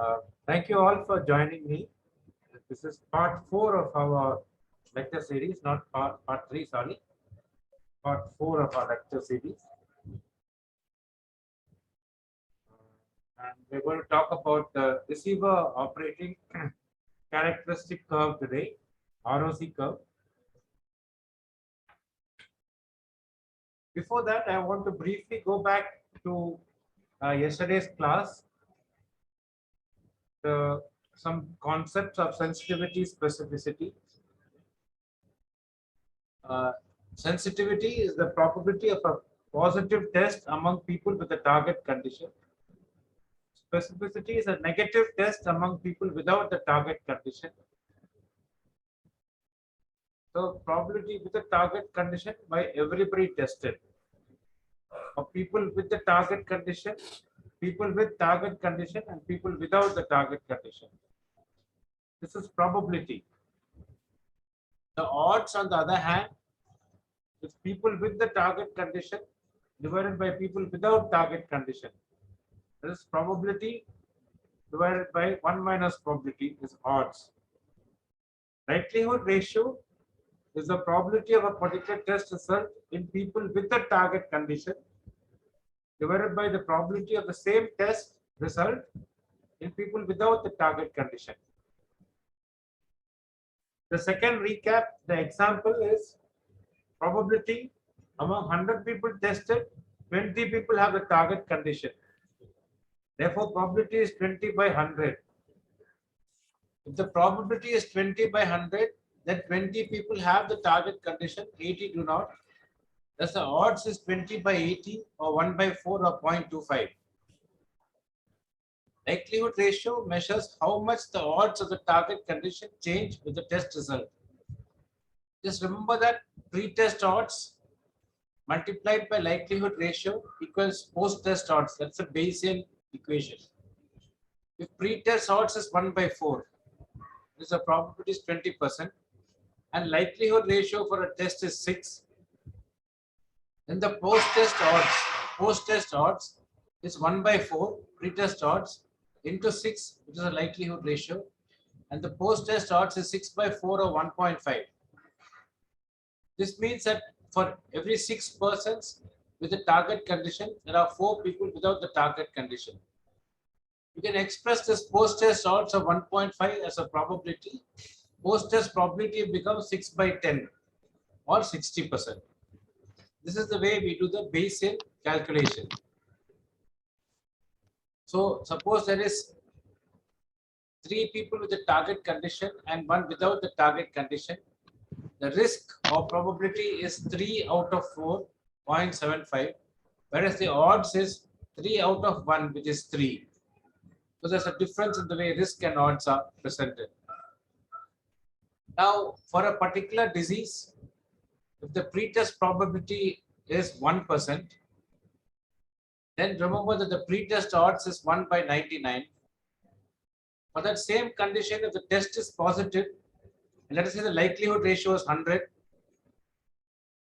Uh, Thank you all for joining me. This is part 4 of our lecture series, not part 3, sorry. Part 4 of our lecture series. And we're going to talk about the receiver operating characteristic curve today, ROC curve. Before that, I want to briefly go back to yesterday's class, some concepts of sensitivity, specificity. Uh, Sensitivity is the probability of a positive test among people with a target condition. Specificity is a negative test among people without the target condition. So probability with the target condition by everybody tested. Or people with the target condition, people with target condition, and people without the target condition. This is probability. The odds, on the other hand, is people with the target condition divided by people without target condition. This is probability divided by 1 minus probability is odds. Likelihood ratio is the probability of a particular test result in people with the target condition divided by the probability of the same test result in people without the target condition. The second recap, the example is probability among 100 people tested, 20 people have the target condition. Therefore, probability is 20 by 100. If the probability is 20 by 100, then 20 people have the target condition, 80 do not. Thus, the odds is 20 by 80 or 1 by 4 or 0.25. Likelihood ratio measures how much the odds of the target condition change with the test result. Just remember that pre-test odds multiplied by likelihood ratio equals post-test odds. That's a Bayesian equation. If pre-test odds is 1 by 4, the probability is 20%, and likelihood ratio for a test is 6. Then the post-test odds is 1 by 4, pre-test odds, into 6, which is a likelihood ratio, and the post-test odds is 6 by 4 or 1.5. This means that for every 6 persons with the target condition, there are 4 people without the target condition. You can express this post-test odds of 1.5 as a probability. Post-test probability becomes 6 by 10 or 60%. This is the way we do the Bayesian calculation. So suppose there is 3 people with the target condition and 1 without the target condition. The risk or probability is 3 out of 4, 0.75, whereas the odds is 3 out of 1, which is 3. So there's a difference in the way risk and odds are presented. Now, for a particular disease, if the pretest probability is 1%, then remember that the pretest odds is 1 by 99. For that same condition, if the test is positive, and let us say the likelihood ratio is 100,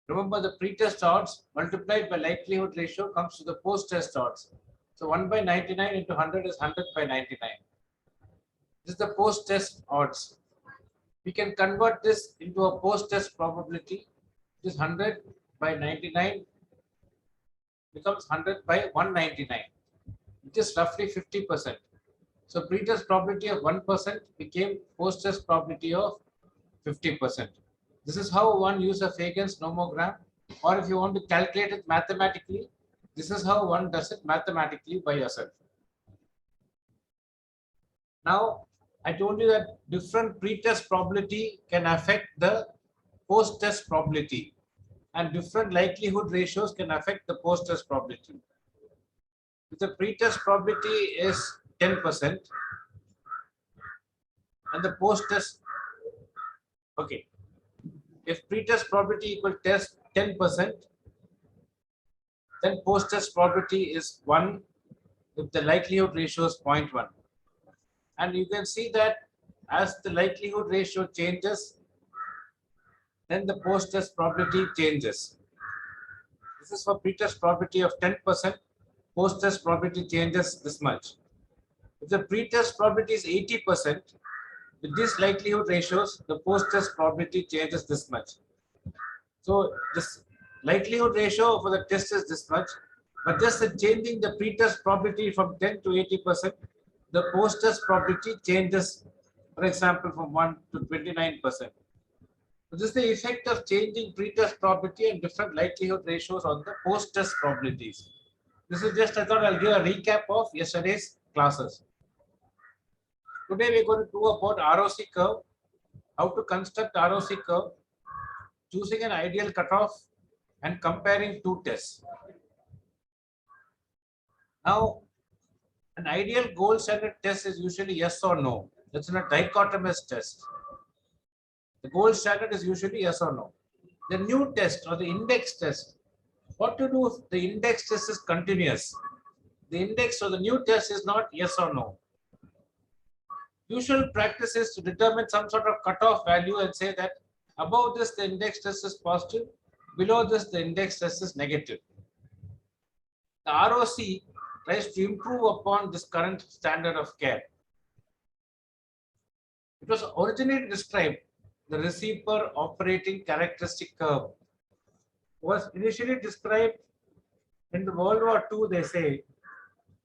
remember the pretest odds multiplied by likelihood ratio comes to the post-test odds. So 1 by 99 into 100 is 100 by 99. This is the post-test odds. We can convert this into a post-test probability. This 100 by 99 becomes 100 by 199, which is roughly 50%. So pre-test probability of 1% became post-test probability of 50%. This is how one uses a Fagan's nomogram, or if you want to calculate it mathematically, this is how one does it mathematically by yourself. Now, I told you that different pre-test probability can affect the post-test probability, and different likelihood ratios can affect the post-test probability. If the pre-test probability is 10% and the post-test, okay, if pre-test probability equal test 10%, then post-test probability is 1 if the likelihood ratio is 0.1. And you can see that as the likelihood ratio changes, then the post-test probability changes. This is for pre-test probability of 10%, post-test probability changes this much. If the pre-test probability is 80%, with these likelihood ratios, the post-test probability changes this much. So this likelihood ratio for the test is this much, but just changing the pre-test probability from 10 to 80%, the post-test probability changes, for example, from 1 to 29%. So this is the effect of changing pre-test probability and different likelihood ratios on the post-test probabilities. This is just, I thought I'll give a recap of yesterday's classes. Today we're going to do about ROC curve, how to construct ROC curve, choosing an ideal cutoff, and comparing two tests. Now, an ideal gold standard test is usually yes or no. That's in a dichotomous test. The gold standard is usually yes or no. The new test or the index test, what to do if the index test is continuous? The index or the new test is not yes or no. Usual practice is to determine some sort of cutoff value and say that above this the index test is positive, below this the index test is negative. The ROC tries to improve upon this current standard of care. It was originally described, the receiver operating characteristic curve was initially described in the World War II, they say,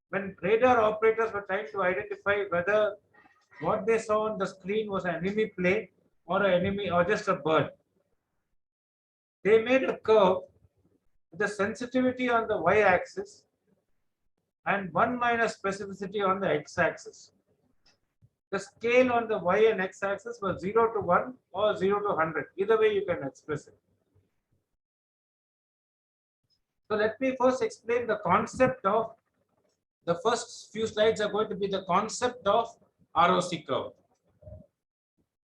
when radar operators were trying to identify whether what they saw on the screen was an enemy plane or an enemy or just a bird. They made a curve with the sensitivity on the y-axis and 1 minus specificity on the x-axis. The scale on the y and x-axis was 0 to 1 or 0 to 100. Either way you can express it. So let me first explain the concept of, the first few slides are going to be the concept of ROC curve.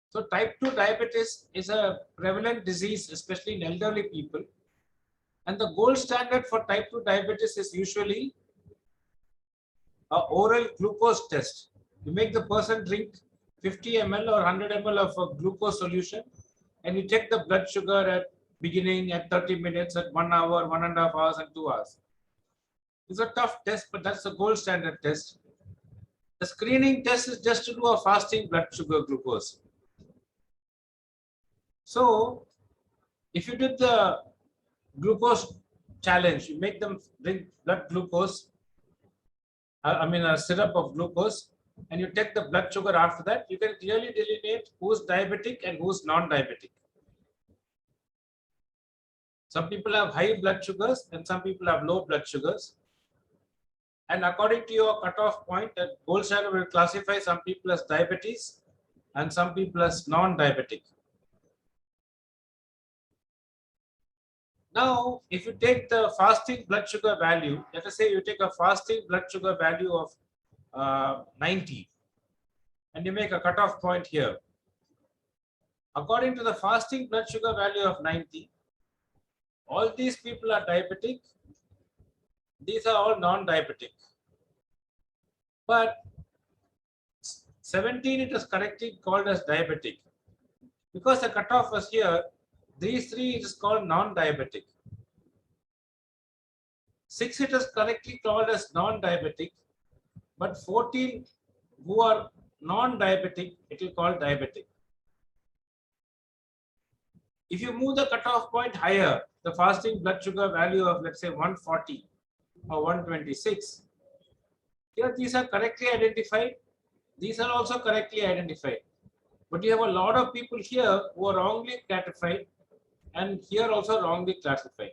So type 2 diabetes is a prevalent disease, especially in elderly people. And the gold standard for type 2 diabetes is usually an oral glucose test. You make the person drink 50 ml or 100 ml of a glucose solution, and you check the blood sugar at beginning, at 30 minutes, at 1 hour, 1.5 hours, and 2 hours. It's a tough test, but that's the gold standard test. The screening test is just to do a fasting blood sugar glucose. So if you did the glucose challenge, you make them drink blood glucose, a syrup of glucose, and you take the blood sugar after that, you can clearly delineate who's diabetic and who's non-diabetic. Some people have high blood sugars and some people have low blood sugars. And according to your cutoff point, that gold standard will classify some people as diabetes and some people as non-diabetic. Now, if you take the fasting blood sugar value, let us say you take a fasting blood sugar value of 90 and you make a cutoff point here. According to the fasting blood sugar value of 90, all these people are diabetic. These are all non-diabetic. But 17 it is correctly called as diabetic. Because the cutoff was here, these three it is called non-diabetic. 6 it is correctly called as non-diabetic, but 14 who are non-diabetic, it will call diabetic. If you move the cutoff point higher, the fasting blood sugar value of, let's say, 140 or 126, here these are correctly identified. These are also correctly identified. But you have a lot of people here who are wrongly classified and here also wrongly classified.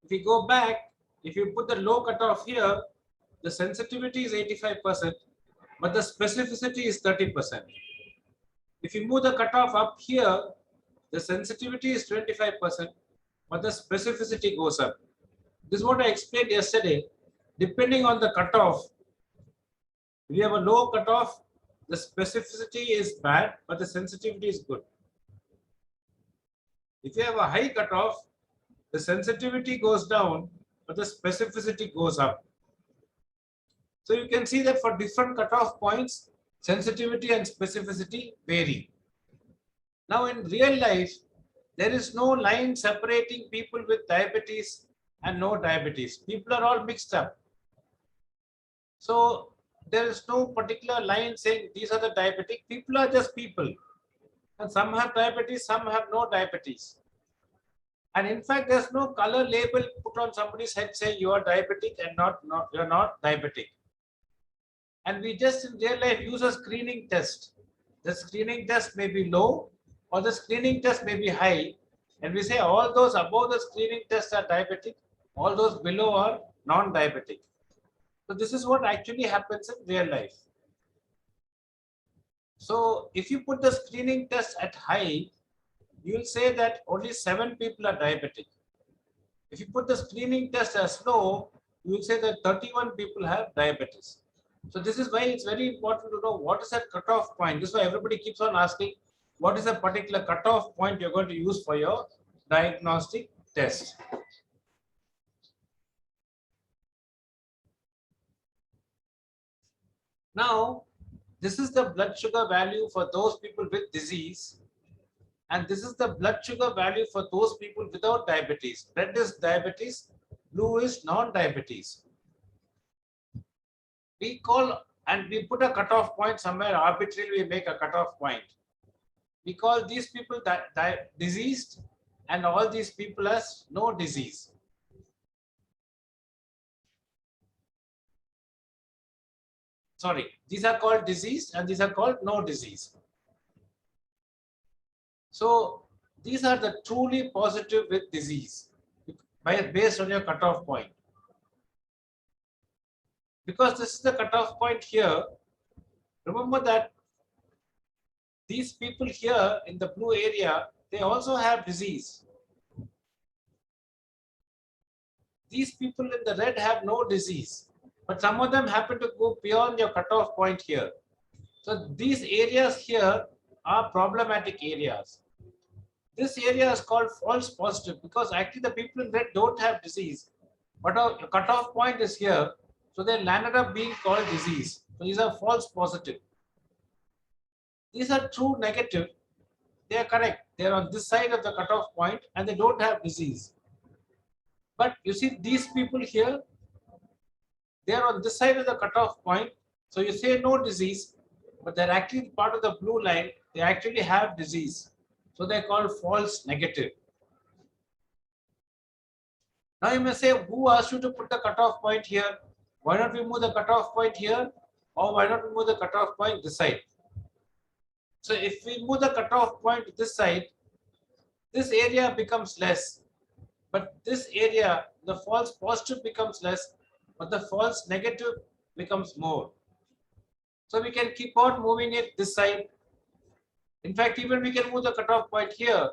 If you go back, if you put the low cutoff here, the sensitivity is 85%, but the specificity is 30%. If you move the cutoff up here, the sensitivity is 25%, but the specificity goes up. This is what I explained yesterday. Depending on the cutoff, if you have a low cutoff, the specificity is bad, but the sensitivity is good. If you have a high cutoff, the sensitivity goes down, but the specificity goes up. So you can see that for different cutoff points, sensitivity and specificity vary. Now in real life, there is no line separating people with diabetes and no diabetes. People are all mixed up. So there is no particular line saying these are the diabetic. People are just people. And some have diabetes, some have no diabetes. And in fact, there's no color label put on somebody's head saying you are diabetic and not you're not diabetic. And we just in real life use a screening test. The screening test may be low or the screening test may be high. And we say all those above the screening test are diabetic, all those below are non-diabetic. So this is what actually happens in real life. So if you put the screening test at high, you will say that only 7 people are diabetic. If you put the screening test as low, you will say that 31 people have diabetes. So this is why it's very important to know what is that cutoff point. This is why everybody keeps on asking, what is a particular cutoff point you're going to use for your diagnostic test. Now, this is the blood sugar value for those people with disease. And this is the blood sugar value for those people without diabetes. Red is diabetes, blue is non-diabetes. We call and we put a cutoff point somewhere arbitrarily, we make a cutoff point. We call these people diseased and all these people as no disease. Sorry, these are called diseased and these are called no disease. So these are the truly positive with disease based on your cutoff point. Because this is the cutoff point here, remember that these people here in the blue area, they also have disease. These people in the red have no disease, but some of them happen to go beyond your cutoff point here. So these areas here are problematic areas. This area is called false positive because actually the people in red don't have disease, but our cutoff point is here. So they landed up being called disease. So these are false positive. These are true negative. They are correct. They are on this side of the cutoff point and they don't have disease. But you see these people here, they are on this side of the cutoff point. So you say no disease, but they're actually part of the blue line. They actually have disease. So they're called false negative. Now you may say, who asked you to put the cutoff point here? Why not we move the cutoff point here? Or why not we move the cutoff point this side? So if we move the cutoff point this side, this area becomes less. But this area, the false positive becomes less, but the false negative becomes more. So we can keep on moving it this side. In fact, even we can move the cutoff point here.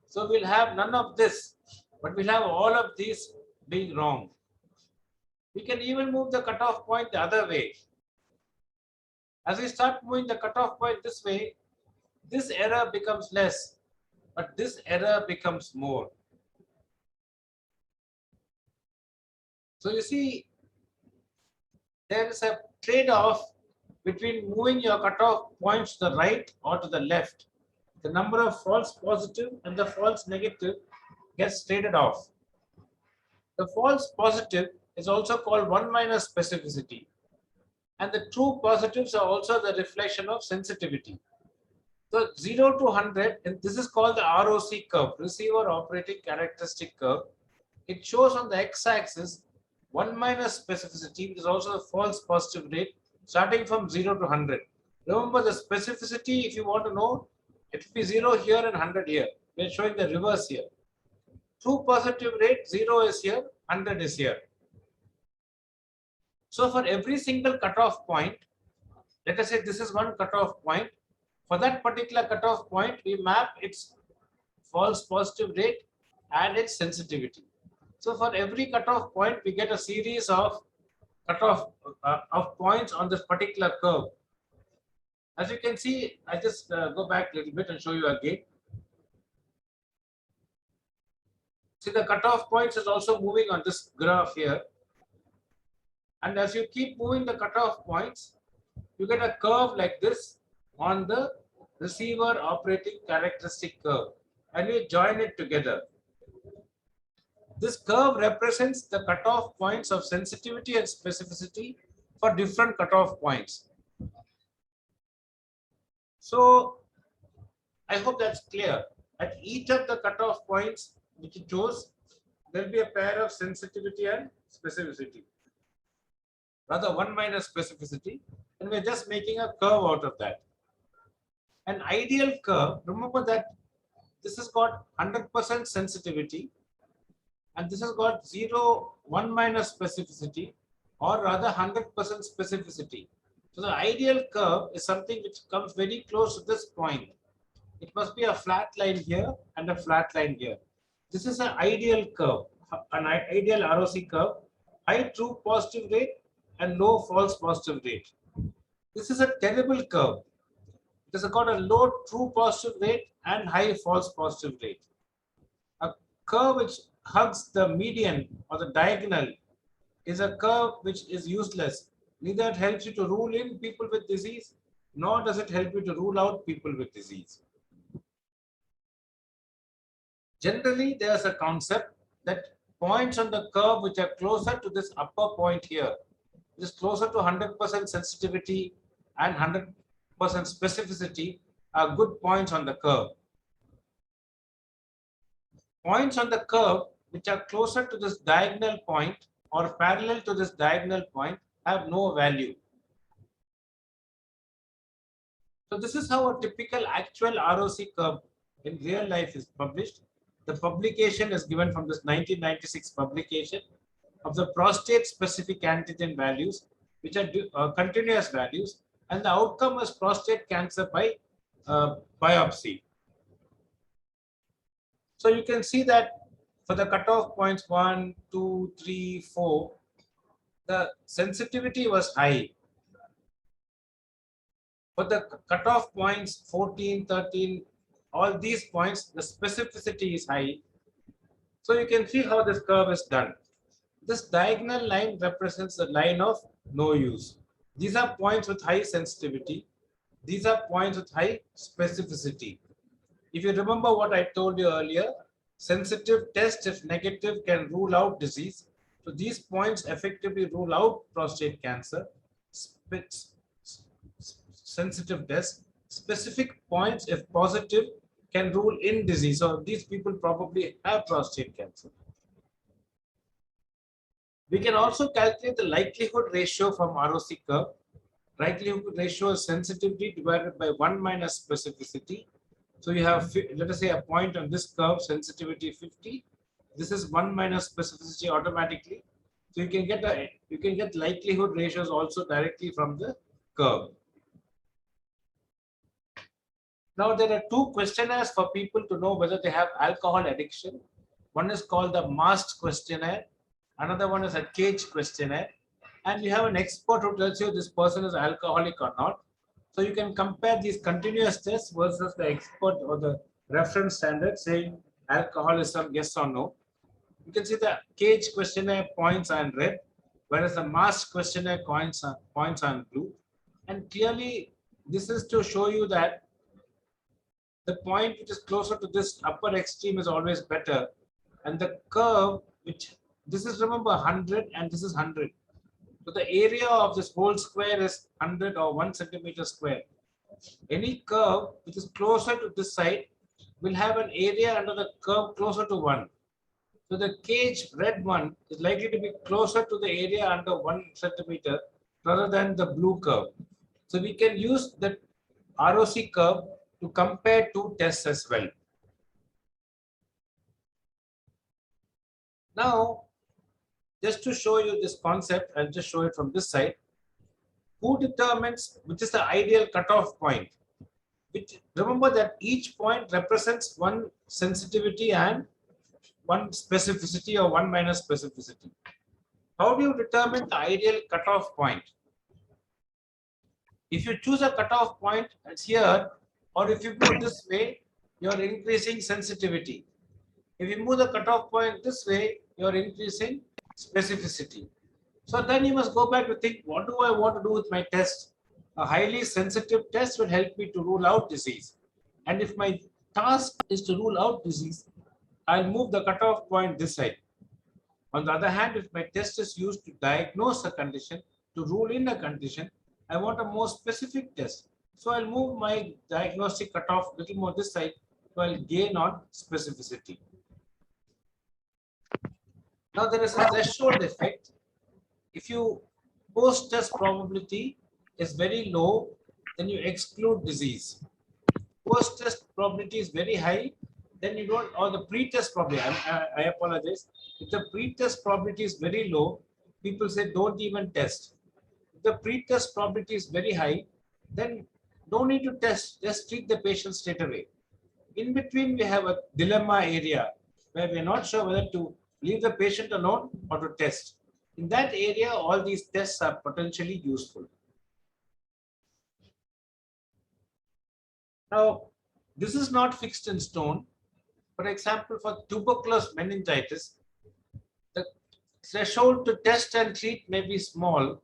So we'll have none of this, but we'll have all of these being wrong. We can even move the cutoff point the other way. As we start moving the cutoff point this way, this error becomes less, but this error becomes more. So you see, there is a trade-off between moving your cutoff points to the right or to the left. The number of false positive and the false negative gets traded off. The false positive is also called 1 minus specificity. And the true positives are also the reflection of sensitivity. So 0 to 100, and this is called the ROC curve, receiver operating characteristic curve. It shows on the x-axis 1 minus specificity, which is also the false positive rate, starting from 0 to 100. Remember the specificity, if you want to know, it will be 0 here and 100 here. We are showing the reverse here. True positive rate, 0 is here, 100 is here. So for every single cutoff point, let us say this is one cutoff point. For that particular cutoff point, we map its false positive rate and its sensitivity. So for every cutoff point, we get a series of cutoff of points on this particular curve. As you can see, I just go back a little bit and show you again. See, the cutoff points is also moving on this graph here. And as you keep moving the cutoff points, you get a curve like this on the receiver operating characteristic curve, and you join it together. This curve represents the cutoff points of sensitivity and specificity for different cutoff points. So I hope that's clear. At each of the cutoff points which you chose, there will be a pair of sensitivity and specificity. Rather, one minus specificity, and we're just making a curve out of that. An ideal curve, remember that this has got 100% sensitivity, and this has got 0, 1 minus specificity, or rather 100% specificity. So the ideal curve is something which comes very close to this point. It must be a flat line here and a flat line here. This is an ideal curve, an ideal ROC curve, high true positive rate and low false positive rate. This is a terrible curve. It has got a low true positive rate and high false positive rate. A curve which hugs the median or the diagonal is a curve which is useless. Neither it helps you to rule in people with disease, nor does it help you to rule out people with disease. Generally, there's a concept that points on the curve which are closer to this upper point here, which is closer to 100% sensitivity and 100% specificity, are good points on the curve. Points on the curve which are closer to this diagonal point or parallel to this diagonal point have no value. So this is how a typical actual ROC curve in real life is published. The publication is given from this 1996 publication of the prostate specific antigen values, which are continuous values, and the outcome is prostate cancer by biopsy. So you can see that for the cutoff points 1, 2, 3, 4, the sensitivity was high. For the cutoff points 14, 13, all these points, the specificity is high. So you can see how this curve is done. This diagonal line represents the line of no use. These are points with high sensitivity. These are points with high specificity. If you remember what I told you earlier, sensitive test, if negative, can rule out disease. So these points effectively rule out prostate cancer. Sensitive test. Specific points, if positive, can rule in disease. So these people probably have prostate cancer. We can also calculate the likelihood ratio from ROC curve. Likelihood ratio is sensitivity divided by 1 minus specificity. So you have, let us say, a point on this curve, sensitivity 50. This is 1 minus specificity automatically. So you can get likelihood ratios also directly from the curve. Now there are two questionnaires for people to know whether they have alcohol addiction. One is called the MAST questionnaire. Another one is a CAGE questionnaire. And you have an expert who tells you this person is alcoholic or not. So you can compare these continuous tests versus the expert or the reference standard saying alcoholism, yes or no. You can see the CAGE questionnaire points are in red, whereas the MAST questionnaire points are in blue. And clearly, this is to show you that the point which is closer to this upper extreme is always better. And the curve, which this is, remember, 100 and this is 100. So the area of this whole square is 100 or 1 centimeter square. Any curve which is closer to this side will have an area under the curve closer to 1. So the CAGE red one is likely to be closer to the area under 1 centimeter rather than the blue curve. So we can use the ROC curve to compare two tests as well. Now, just to show you this concept, I'll just show it from this side. Who determines which is the ideal cutoff point? Remember that each point represents one sensitivity and one specificity or 1 minus specificity. How do you determine the ideal cutoff point? If you choose a cutoff point, it's here, or if you move this way, you're increasing sensitivity. If you move the cutoff point this way, you're increasing specificity. So then you must go back to think, what do I want to do with my test? A highly sensitive test will help me to rule out disease. And if my task is to rule out disease, I'll move the cutoff point this side. On the other hand, if my test is used to diagnose a condition, to rule in a condition, I want a more specific test. So I'll move my diagnostic cutoff a little more this side, so I'll gain on specificity. Now there is a threshold effect. If you post-test probability is very low, then you exclude disease. Post-test probability is very high, then you don't, or the pre-test probability, I apologize. If the pre-test probability is very low, people say don't even test. If the pre-test probability is very high, then don't need to test, just treat the patient straight away. In between, we have a dilemma area where we're not sure whether to leave the patient alone or to test. In that area, all these tests are potentially useful. Now, this is not fixed in stone. For example, for tuberculous meningitis, the threshold to test and treat may be small.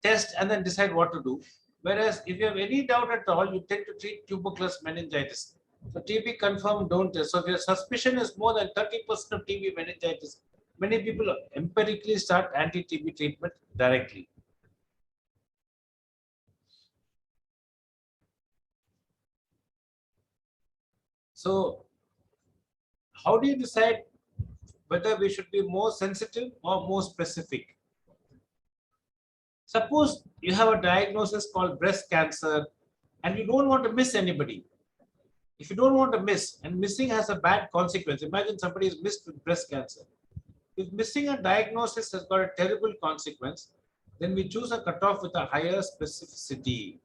Test and then decide what to do. Whereas if you have any doubt at all, you tend to treat tuberculous meningitis. So TB confirmed, don't test. So if your suspicion is more than 30% of TB meningitis, many people empirically start anti-TB treatment directly. So how do you decide whether we should be more sensitive or more specific? Suppose you have a diagnosis called breast cancer and you don't want to miss anybody. If you don't want to miss, and missing has a bad consequence, imagine somebody is missed with breast cancer. If missing a diagnosis has got a terrible consequence, then we choose a cutoff with a higher specificity.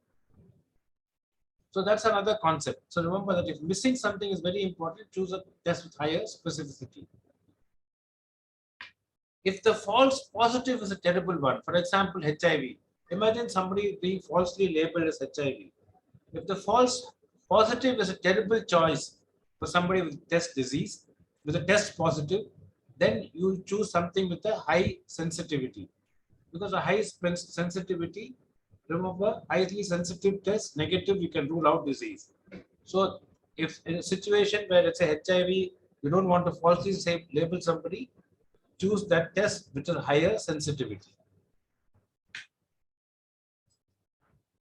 So that's another concept. So remember that if missing something is very important, choose a test with higher specificity. If the false positive is a terrible one, for example, HIV, imagine somebody being falsely labeled as HIV. If the false positive is a terrible choice for somebody with test disease, with a test positive, then you choose something with a high sensitivity. Because a high sensitivity, remember, highly sensitive test, negative, you can rule out disease. So if in a situation where it's a HIV, you don't want to falsely say, label somebody, choose that test which is higher sensitivity.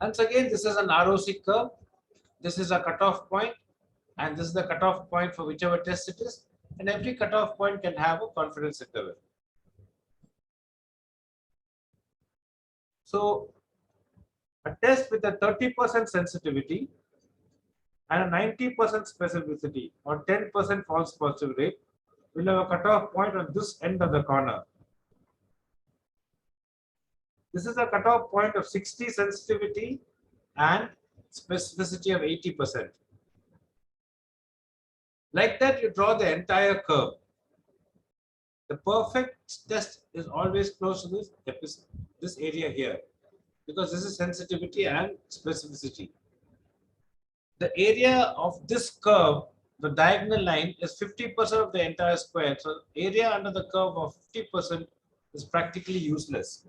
Once again, this is an ROC curve. This is a cutoff point, and this is the cutoff point for whichever test it is. And every cutoff point can have a confidence interval. So a test with a 30% sensitivity and a 90% specificity or 10% false positive rate will have a cutoff point on this end of the corner. This is a cutoff point of 60 sensitivity and specificity of 80%. Like that, you draw the entire curve. The perfect test is always close to this area here, because this is sensitivity and specificity. The area of this curve, the diagonal line, is 50% of the entire square. So area under the curve of 50% is practically useless.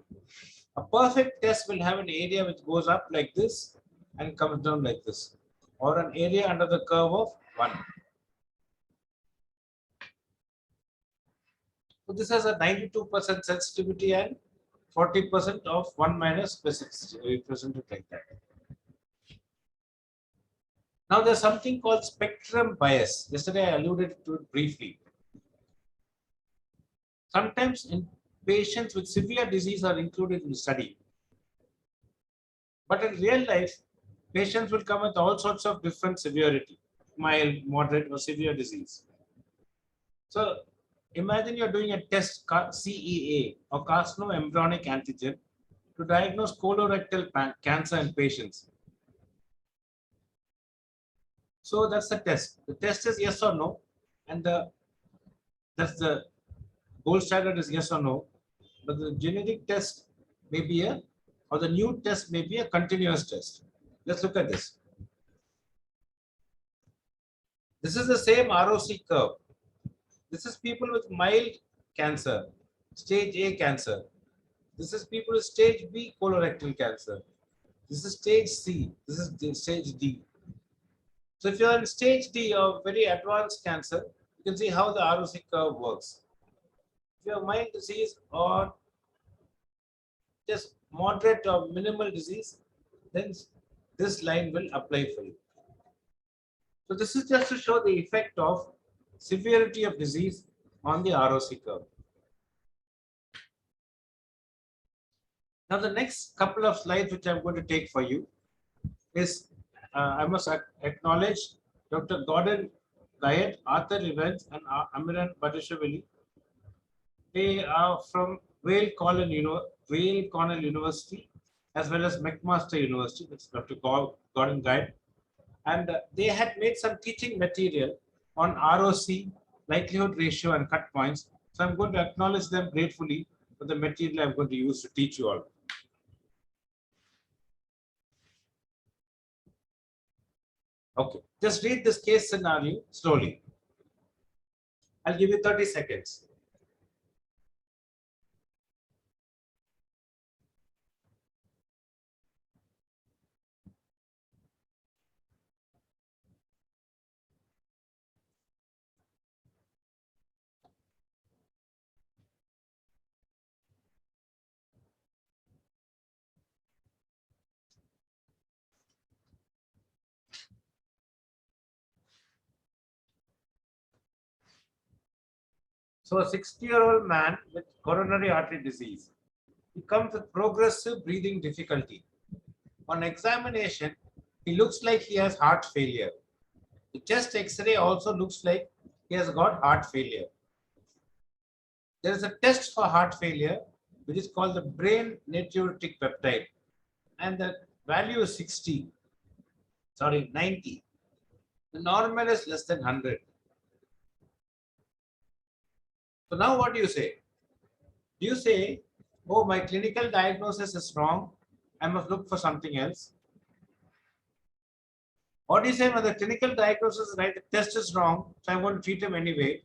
A perfect test will have an area which goes up like this and comes down like this, or an area under the curve of 1. So this has a 92% sensitivity and 40% of 1 minus specificity. We present it like that. Now there's something called spectrum bias. Yesterday I alluded to it briefly. Sometimes in patients with severe disease are included in the study. But in real life, patients will come with all sorts of different severity, mild, moderate, or severe disease. So imagine you're doing a test, CEA or carcinoembryonic antigen, to diagnose colorectal cancer in patients. So that's the test. The test is yes or no, and that's the gold standard is yes or no. But the genetic test may be or the new test may be a continuous test. Let's look at this. This is the same ROC curve. This is people with mild cancer, stage A cancer. This is people with stage B colorectal cancer. This is stage C. This is stage D. So if you are in stage D of very advanced cancer, you can see how the ROC curve works. If you have mild disease or just moderate or minimal disease, then this line will apply for you. So this is just to show the effect of severity of disease on the ROC curve. Now the next couple of slides which I'm going to take for you is, I must acknowledge Dr. Gordon Guyette, Arthur Evans, and Amiran Badashvili. They are from Wale Cornell University as well as McMaster University. That's Dr. Gordon Guyette. And they had made some teaching material on ROC, likelihood ratio, and cut points. So I'm going to acknowledge them gratefully for the material I'm going to use to teach you all. Okay, just read this case scenario slowly. I'll give you 30 seconds. So a 60-year-old man with coronary artery disease, he comes with progressive breathing difficulty. On examination, he looks like he has heart failure. The chest X-ray also looks like he has got heart failure. There is a test for heart failure, which is called the brain natriuretic peptide, and the value is 90. The normal is less than 100. So now what do you say? Do you say, oh, my clinical diagnosis is wrong, I must look for something else? Or do you say, no, the clinical diagnosis is right, the test is wrong, so I'm going to treat him anyway?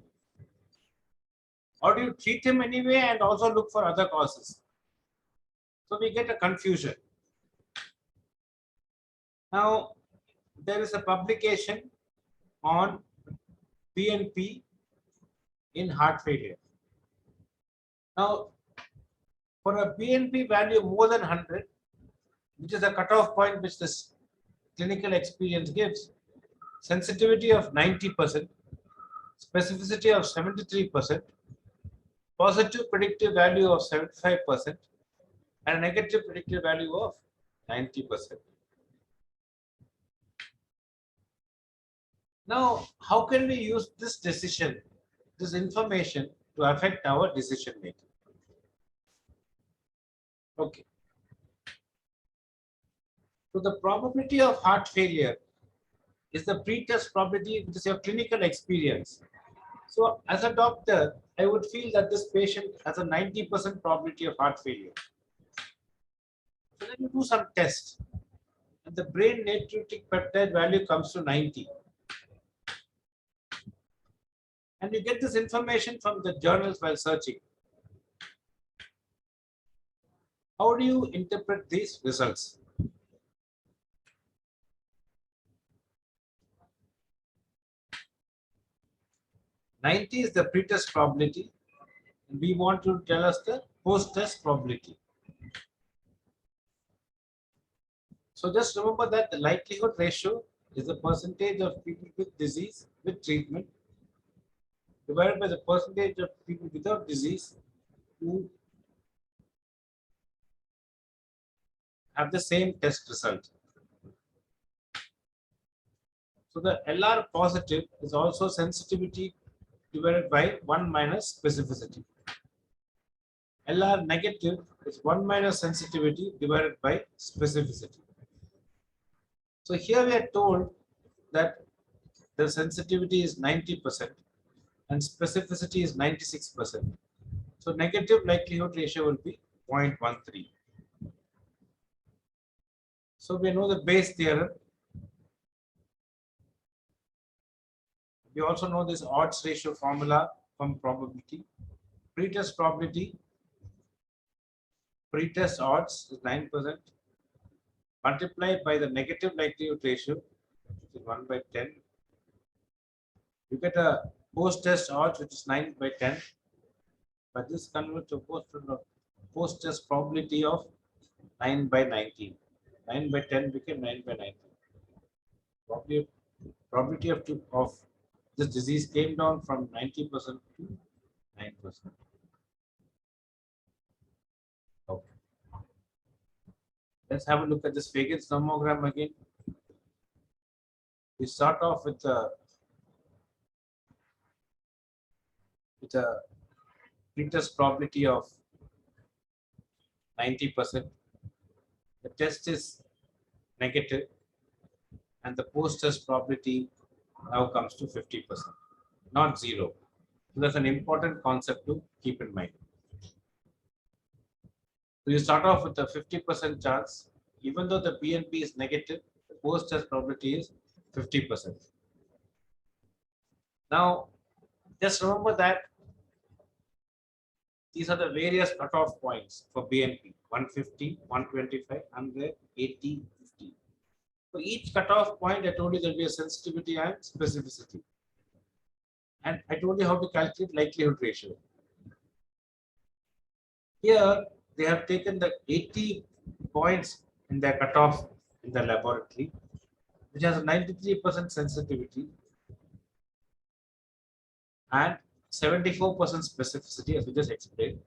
Or do you treat him anyway and also look for other causes? So we get a confusion. Now, there is a publication on BNP in heart failure. Now, for a BNP value more than 100, which is a cutoff point which this clinical experience gives, sensitivity of 90%, specificity of 73%, positive predictive value of 75%, and a negative predictive value of 90%. Now, how can we use this decision, this information to affect our decision making? Okay. So the probability of heart failure is the pretest probability, which is your clinical experience. So as a doctor, I would feel that this patient has a 90% probability of heart failure. So then you do some tests, and the brain natriuretic peptide value comes to 90. And you get this information from the journals while searching. How do you interpret these results? "90 is the pretest probability, and we want to tell us the post-test probability. So just remember that the likelihood ratio is the percentage of people with disease with treatment divided by the percentage of people without disease who have the same test result. So the LR positive is also sensitivity divided by 1 minus specificity. LR negative is 1 minus sensitivity divided by specificity. So here we are told that the sensitivity is 90% and specificity is 96%. So negative likelihood ratio will be 0.13. So we know the Bayes theorem. We also know this odds ratio formula from probability. Pretest probability, pretest odds is 9%, multiplied by the negative likelihood ratio, which is 1 by 10. You get a post-test odds, which is 9 by 10. But this converts to post-test probability of 9 by 19. 9 by 10 became 9 by 19. Probability of this disease came down from 90% to 9%. Okay. Let's have a look at this Fagan's nomogram again. We start off with a pretest probability of 90%. The test is negative, and the post-test probability now comes to 50%, not zero. So that's an important concept to keep in mind. So you start off with a 50% chance. Even though the BNP is negative, the post-test probability is 50%. Now, just remember that these are the various cutoff points for BNP: 150, 125, 100, 80, 50. For each cutoff point, I told you there will be a sensitivity and specificity. And I told you how to calculate likelihood ratio. Here, they have taken the 80 points in their cutoff in the laboratory, which has a 93% sensitivity and 74% specificity, as we just explained.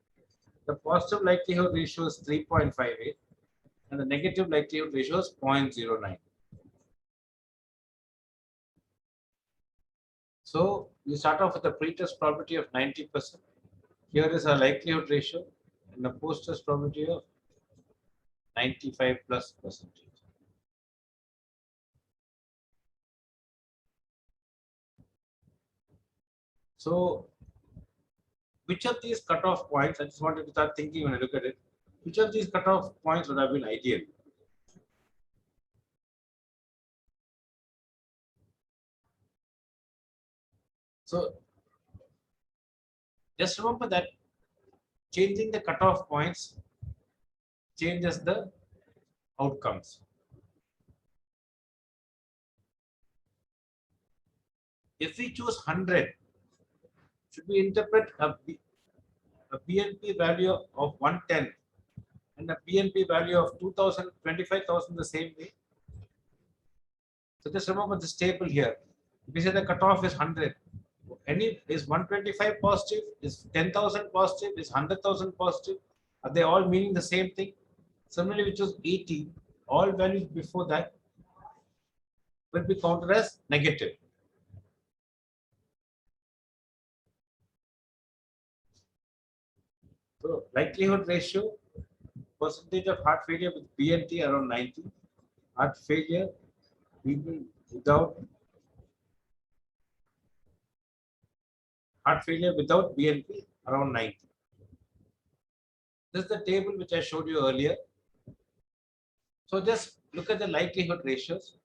The positive likelihood ratio is 3.58 and the negative likelihood ratio is 0.09. So you start off with a pretest probability of 90%. Here is a likelihood ratio and a post-test probability of 95+%. So which of these cutoff points, I just wanted to start thinking when I look at it, which of these cutoff points would have been ideal? So just remember that changing the cutoff points changes the outcomes. If we choose 100, should we interpret a BNP value of 110 and a BNP value of 2000, 25,000 the same way? So just remember this table here. If we say the cutoff is 100, is 125 positive, is 10,000 positive, is 100,000 positive? Are they all meaning the same thing? Similarly, we choose 80, all values before that will be counted as negative. So likelihood ratio, percentage of heart failure with BNP around 90, heart failure people without BNP around 90. This is the table which I showed you earlier. So just look at the likelihood ratios.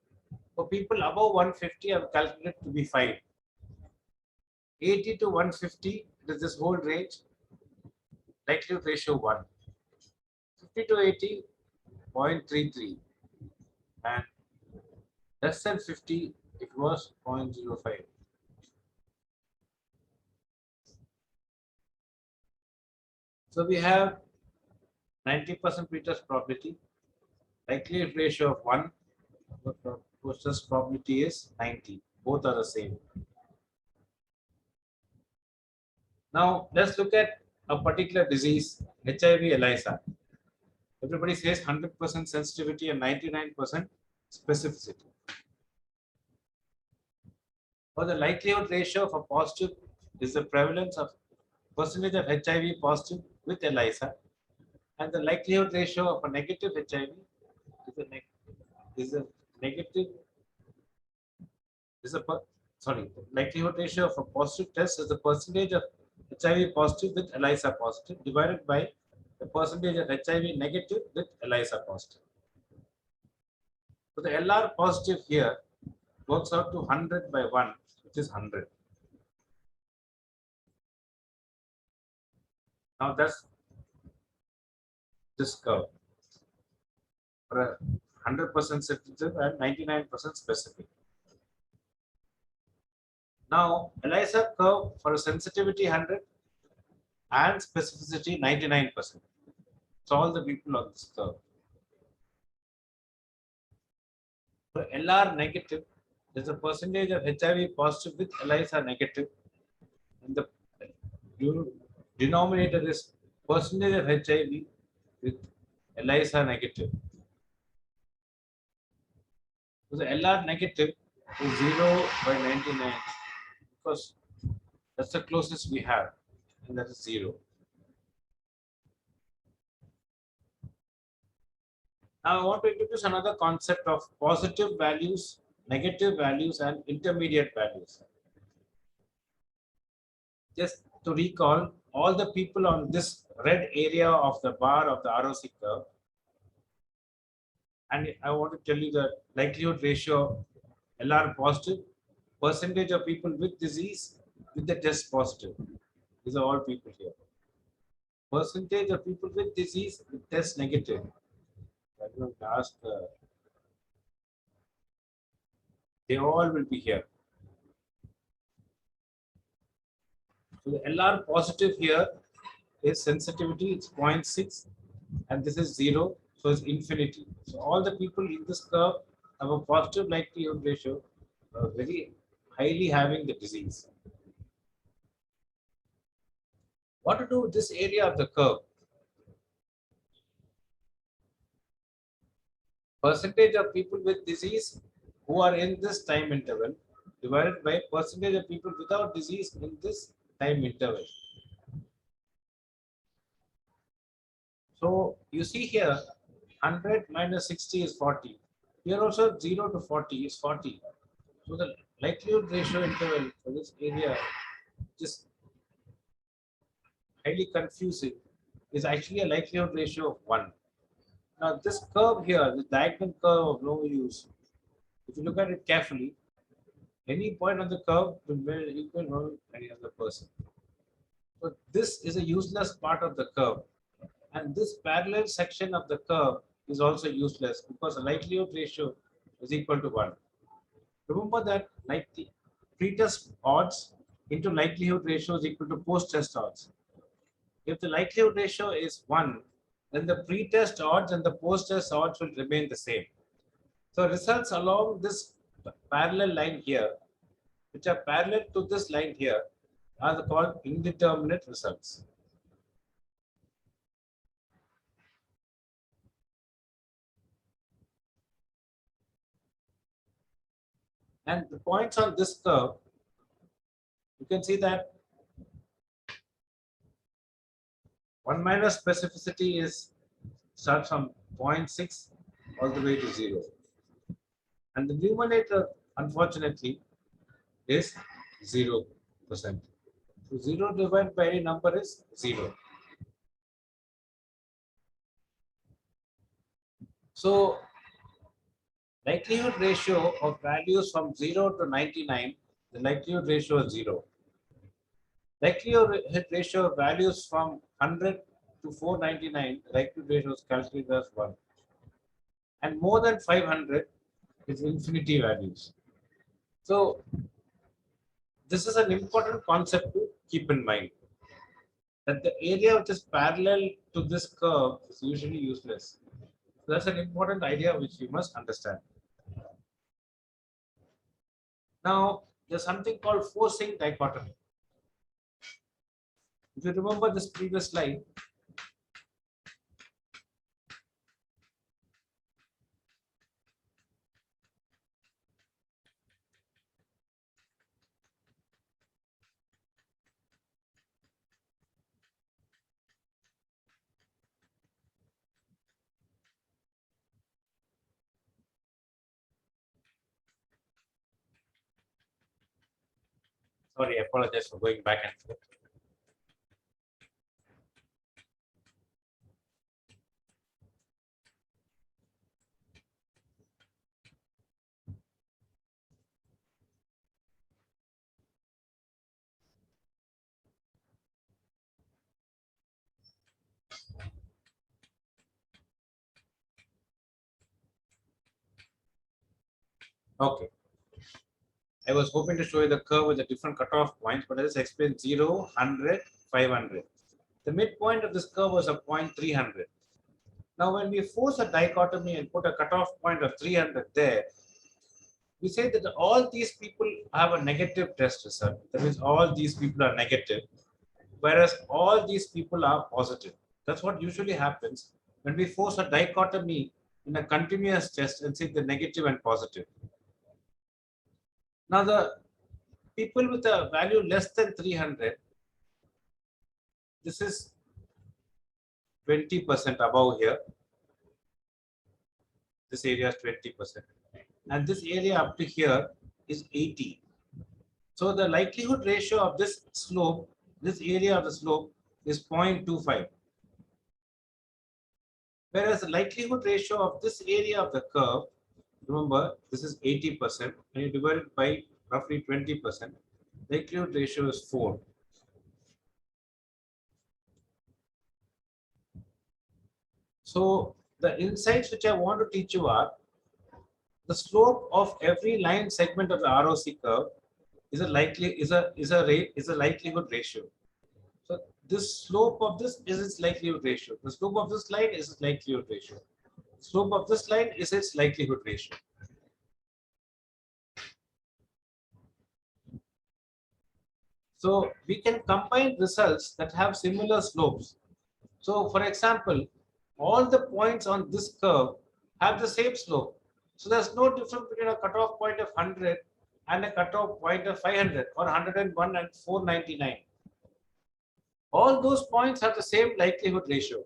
For people above 150, I've calculated to be 5. 80 to 150, it is this whole range. Likelihood ratio 1. 50 to 80, 0.33. And less than 50, it was 0.05. So we have 90% pretest probability, likelihood ratio of 1, post-test probability is 90. Both are the same. Now let's look at a particular disease, HIV ELISA. Everybody says 100% sensitivity and 99% specificity. For the likelihood ratio of a positive is the prevalence of percentage of HIV positive with ELISA, and the likelihood ratio of a negative HIV likelihood ratio of a positive test is the percentage of HIV positive with ELISA positive divided by the percentage of HIV negative with ELISA positive. So the LR positive here works out to 100 by 1, which is 100. Now that's this curve for a 100% sensitive and 99% specific. Now ELISA curve for a sensitivity 100 and specificity 99%. all the people on this curve. For LR negative, there's a percentage of HIV positive with ELISA negative, and the denominator is percentage of HIV with ELISA negative. So the LR negative is 0 by 99 because that's the closest we have, and that is 0. Now I want to introduce another concept of positive values, negative values, and intermediate values. Just to recall, all the people on this red area of the bar of the ROC curve, and I want to tell you the likelihood ratio LR positive, percentage of people with disease with the test positive. These are all people here. Percentage of people with disease with test negative. I don't ask, they all will be here. So the LR positive here is sensitivity, it's 0.6, and this is 0, so it's infinity. So all the people in this curve have a positive likelihood ratio, very highly having the disease. What to do with this area of the curve? Percentage of people with disease who are in this time interval divided by percentage of people without disease in this time interval. So you see here 100 minus 60 is 40. Here also 0 to 40 is 40. So the likelihood ratio interval for this area, just highly confusing, is actually a likelihood ratio of 1. Now this curve here, the diagonal curve of no use, if you look at it carefully, any point on the curve will be equal to any other person. So this is a useless part of the curve. And this parallel section of the curve is also useless because the likelihood ratio is equal to 1. Remember that like the pre-test odds into likelihood ratio is equal to post-test odds. If the likelihood ratio is 1, then the pre-test odds and the post-test odds will remain the same. So results along this parallel line here, which are parallel to this line here, are called indeterminate results. And the points on this curve, you can see that 1 minus specificity is starts from 0.6 all the way to 0. And the numerator, unfortunately, is 0%. So 0 divided by any number is 0. So likelihood ratio of values from 0 to 99, the likelihood ratio is 0. Likelihood ratio of values from 100 to 499, the likelihood ratio is calculated as 1. And more than 500 is infinity values. So this is an important concept to keep in mind, that the area which is parallel to this curve is usually useless. So that's an important idea which you must understand. Now, there's something called forcing dichotomy. If you remember this previous slide, sorry, I apologize for going back and forth. Okay. I was hoping to show you the curve with the different cutoff points, but I just explained 0, 100, 500. The midpoint of this curve was a point 300. Now, when we force a dichotomy and put a cutoff point of 300 there, we say that all these people have a negative test result. That means all these people are negative, whereas all these people are positive. That's what usually happens when we force a dichotomy in a continuous test and say the negative and positive. Now, the people with a value less than 300, this is 20% above here. This area is 20%. And this area up to here is 80. So the likelihood ratio of this slope, this area of the slope is 0.25. Whereas the likelihood ratio of this area of the curve, remember, this is 80%, and you divide it by roughly 20%, likelihood ratio is 4. So the insights which I want to teach you are the slope of every line segment of the ROC curve is a likelihood ratio. So this slope of this is its likelihood ratio. The slope of this line is its likelihood ratio. Slope of this line is its likelihood ratio. So we can combine results that have similar slopes. So for example, all the points on this curve have the same slope. So there's no difference between a cutoff point of 100 and a cutoff point of 500 or 101 and 499. All those points have the same likelihood ratio.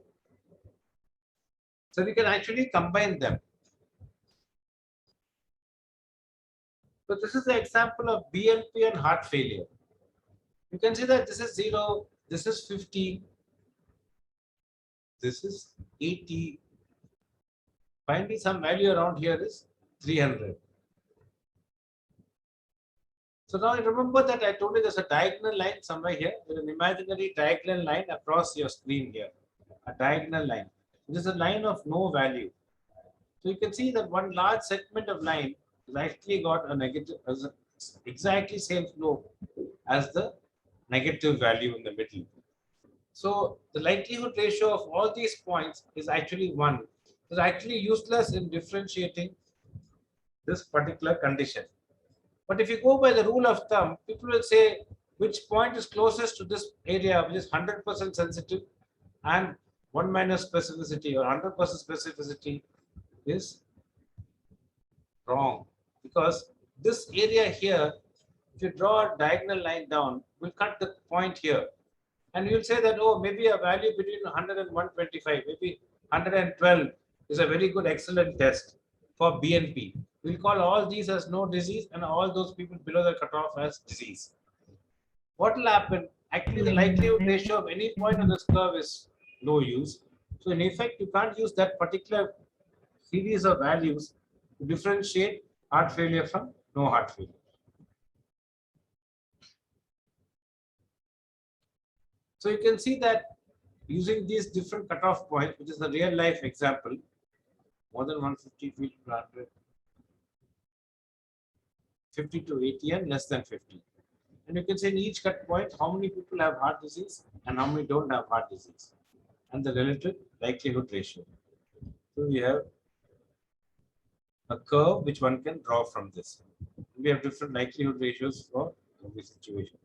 So we can actually combine them. So this is the example of BNP and heart failure. You can see that this is 0, this is 50, this is 80. Finally, some value around here is 300. So now remember that I told you there's a diagonal line somewhere here. There's an imaginary diagonal line across your screen here. A diagonal line. This is a line of no value. So you can see that one large segment of line has actually got a negative, has a exactly same slope as the negative value in the middle. So the likelihood ratio of all these points is actually 1. It's actually useless in differentiating this particular condition. But if you go by the rule of thumb, people will say which point is closest to this area, which is 100% sensitive, and 1 minus specificity or 100% specificity is wrong. Because this area here, if you draw a diagonal line down, will cut the point here. And you'll say that, oh, maybe a value between 100 and 125, maybe 112 is a very good, excellent test for BNP. We'll call all these as no disease and all those people below the cutoff as disease. What will happen? Actually, the likelihood ratio of any point on this curve is no use. So in effect, you can't use that particular series of values to differentiate heart failure from no heart failure. So you can see that using these different cutoff points, which is a real life example, more than 150 feet per 100, 50 to 80 and less than 50. And you can say in each cut point, how many people have heart disease and how many don't have heart disease, and the relative likelihood ratio. So we have a curve which one can draw from this. We have different likelihood ratios for every situation.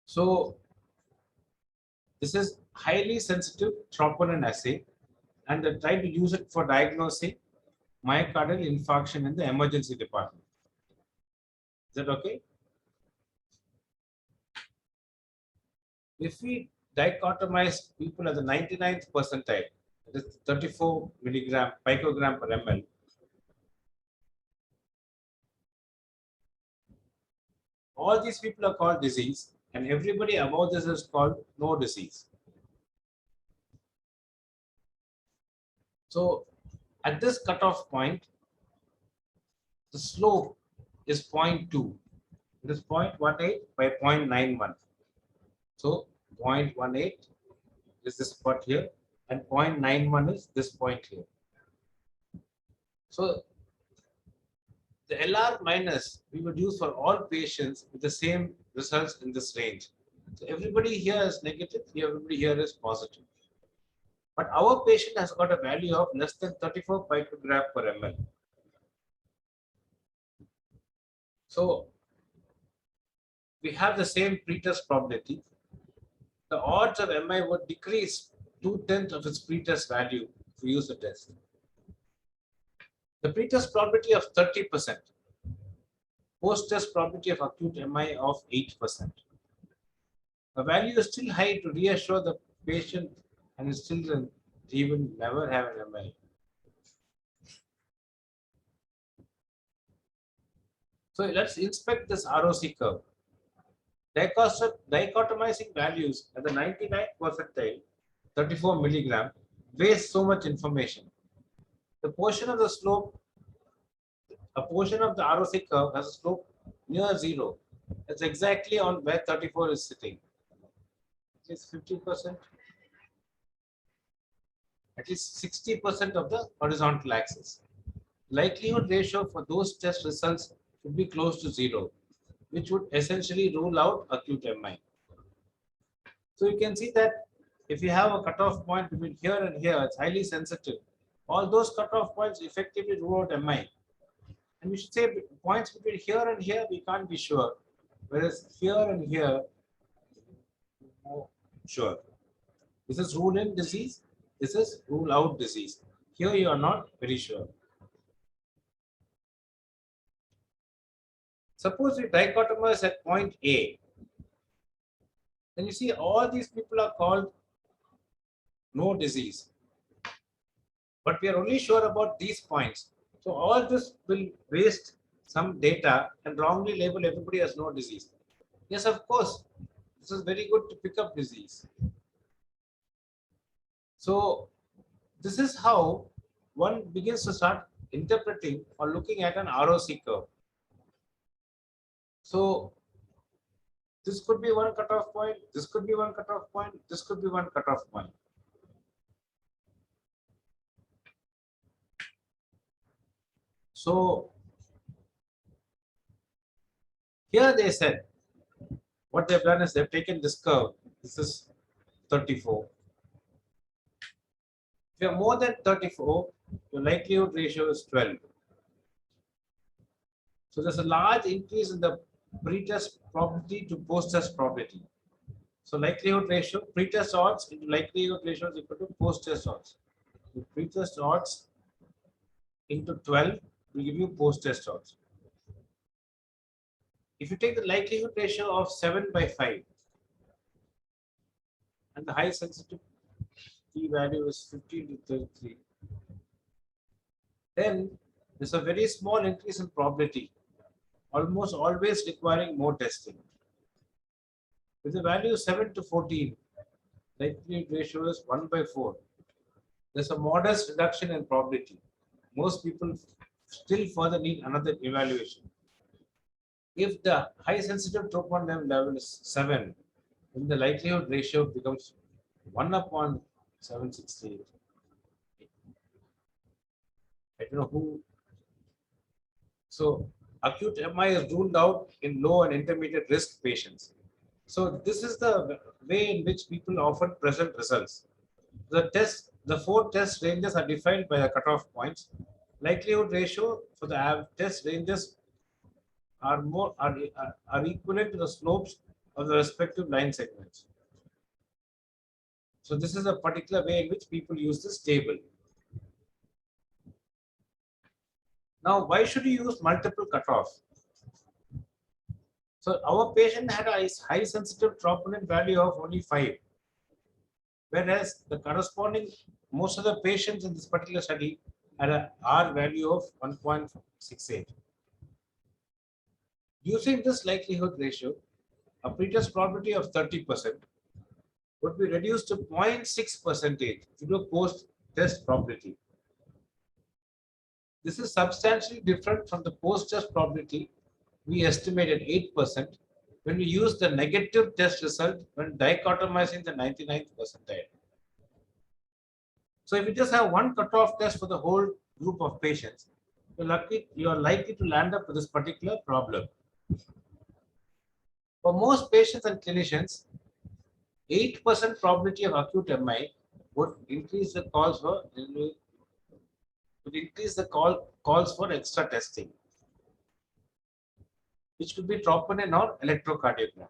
So this is highly sensitive troponin assay, and they try to use it for diagnosing myocardial infarction in the emergency department. Is that okay? If we dichotomize people at the 99th percentile, that is 34 milligram picogram per ml, all these people are called disease, and everybody above this is called no disease. So at this cutoff point, the slope is 0.2. It is 0.18 by 0.91. So 0.18 is this spot here, and 0.91 is this point here. So the LR minus we would use for all patients with the same results in this range. So everybody here is negative, everybody here is positive. But our patient has got a value of less than 34 picogram per ml. So we have the same pretest probability. The odds of MI would decrease 2/10 of its pretest value if we use the test. The pretest probability of 30%, post-test probability of acute MI of 8%. The value is still high to reassure the patient and his children he will never have an MI. So let's inspect this ROC curve. Dichotomizing values at the 99th percentile, 34 milligram, waste so much information. The portion of the slope, a portion of the ROC curve has a slope near zero. That's exactly on where 34 is sitting. It's 50%, at least 60% of the horizontal axis. Likelihood ratio for those test results should be close to zero, which would essentially rule out acute MI. So you can see that if you have a cutoff point between here and here, it's highly sensitive. All those cutoff points effectively rule out MI. And we should say points between here and here, we can't be sure. Whereas here and here, oh, sure. This is rule in disease. This is rule out disease. Here you are not very sure. Suppose we dichotomize at point A. Then you see all these people are called no disease. But we are only sure about these points. So all this will waste some data and wrongly label everybody as no disease. Yes, of course, this is very good to pick up disease. So this is how one begins to start interpreting or looking at an ROC curve. So this could be one cutoff point, this could be one cutoff point, this could be one cutoff point. So here they said, what they've done is they've taken this curve. This is 34. If you are more than 34, your likelihood ratio is 12. So there's a large increase in the pretest probability to post-test probability. So likelihood ratio, pretest odds into likelihood ratio is equal to post-test odds. The pretest odds into 12 will give you post-test odds. If you take the likelihood ratio of 7 by 5 and the high sensitivity value is 15 to 33, then there's a very small increase in probability, almost always requiring more testing. With the value 7 to 14, likelihood ratio is 1 by 4. There's a modest reduction in probability. Most people still further need another evaluation. If the high sensitive troponin level is 7, then the likelihood ratio becomes 1 upon 768. I don't know who. So acute MI is ruled out in low and intermediate risk patients. So this is the way in which people often present results. The 4 test ranges are defined by the cutoff points. Likelihood ratio for the test ranges are equivalent to the slopes of the respective line segments. So this is a particular way in which people use this table. Now, why should you use multiple cutoffs? So our patient had a high sensitive troponin value of only 5, whereas the corresponding most of the patients in this particular study had a R value of 1.68. Using this likelihood ratio, a pretest probability of 30% would be reduced to 0.6% if you do post-test probability. This is substantially different from the post-test probability we estimated 8% when we use the negative test result when dichotomizing the 99th percentile. So if you just have one cutoff test for the whole group of patients, you are likely to land up with this particular problem. For most patients and clinicians, 8% probability of acute MI would increase the calls for extra testing, which could be troponin or electrocardiogram.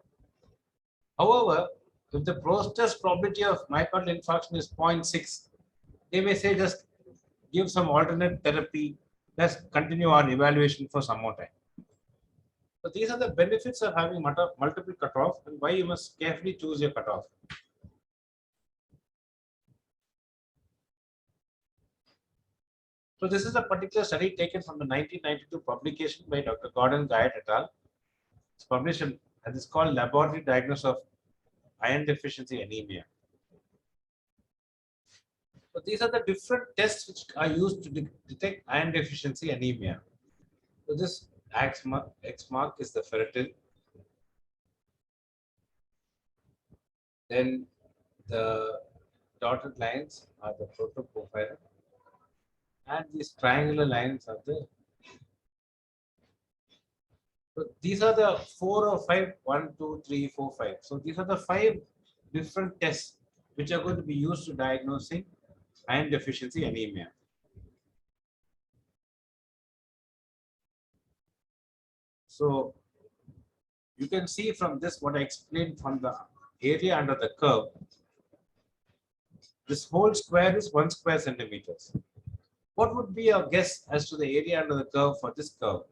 However, if the post-test probability of myocardial infarction is 0.6, they may say just give some alternate therapy, let's continue our evaluation for some more time. So these are the benefits of having multiple cutoff and why you must carefully choose your cutoff. So this is a particular study taken from the 1992 publication by Dr. Gordon Guyatt et al. It's published and it's called Laboratory Diagnosis of Iron Deficiency Anemia. So these are the different tests which are used to detect iron deficiency anemia. So this X mark is the ferritin. Then the dotted lines are the protoporphyrin. And these triangular lines are the. So these are the 4 or 5, 1, 2, 3, 4, 5. So these are the 5 different tests which are going to be used to diagnosing iron deficiency anemia. So you can see from this what I explained from the area under the curve. This whole square is 1 square centimeters. What would be your guess as to the area under the curve for this curve?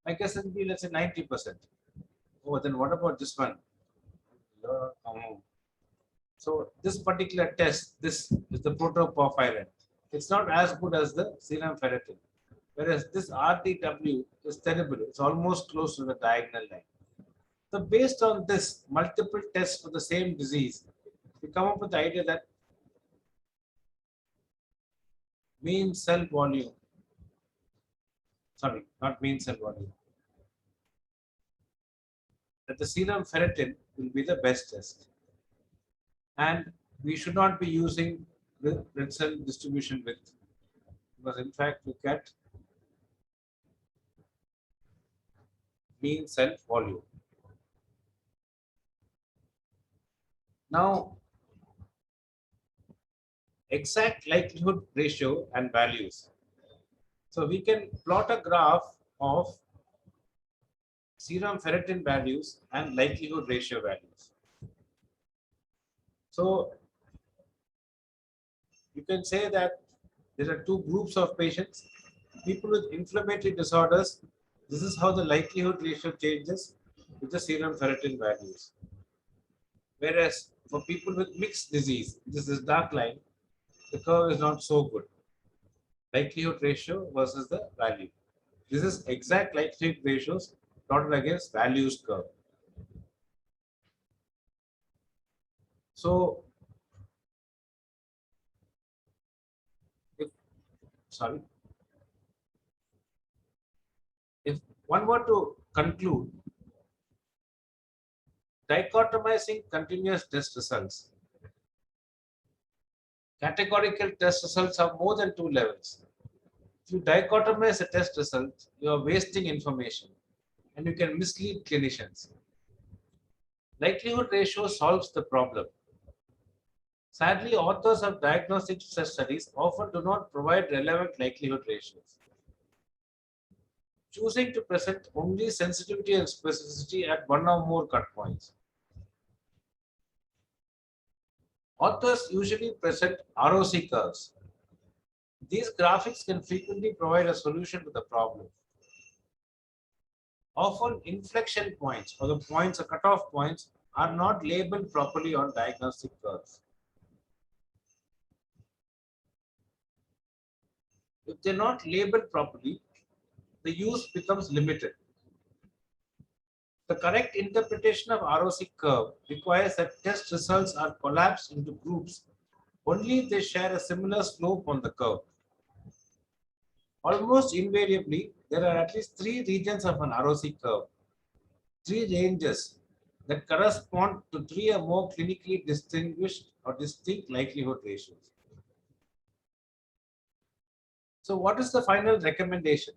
I guess it would be, let's say, 90%. Oh, then what about this one? So this particular test, this is the protoporphyrin. It's not as good as the serum ferritin. Whereas this RDW is terrible. It's almost close to the diagonal line. So based on this multiple tests for the same disease, we come up with the idea that mean cell volume, sorry, not mean cell volume, that the serum ferritin will be the best test. And we should not be using the red cell distribution width, because in fact we get mean cell volume. Now, exact likelihood ratio and values. So we can plot a graph of serum ferritin values and likelihood ratio values. So you can say that there are 2 groups of patients. People with inflammatory disorders, this is how the likelihood ratio changes with the serum ferritin values. Whereas for people with mixed disease, this is dark line, the curve is not so good. Likelihood ratio versus the value. This is exact likelihood ratios plotted against values curve. So, if one were to conclude, dichotomizing continuous test results, categorical test results have more than 2 levels. If you dichotomize a test result, you are wasting information and you can mislead clinicians. Likelihood ratio solves the problem. Sadly, authors of diagnostic test studies often do not provide relevant likelihood ratios, choosing to present only sensitivity and specificity at 1 or more cut points. Authors usually present ROC curves. These graphics can frequently provide a solution to the problem. Often, inflection points or the points or cutoff points are not labeled properly on diagnostic curves. If they're not labeled properly, the use becomes limited. The correct interpretation of ROC curve requires that test results are collapsed into groups only if they share a similar slope on the curve. Almost invariably, there are at least 3 regions of an ROC curve, 3 ranges that correspond to 3 or more clinically distinguished or distinct likelihood ratios. So what is the final recommendation?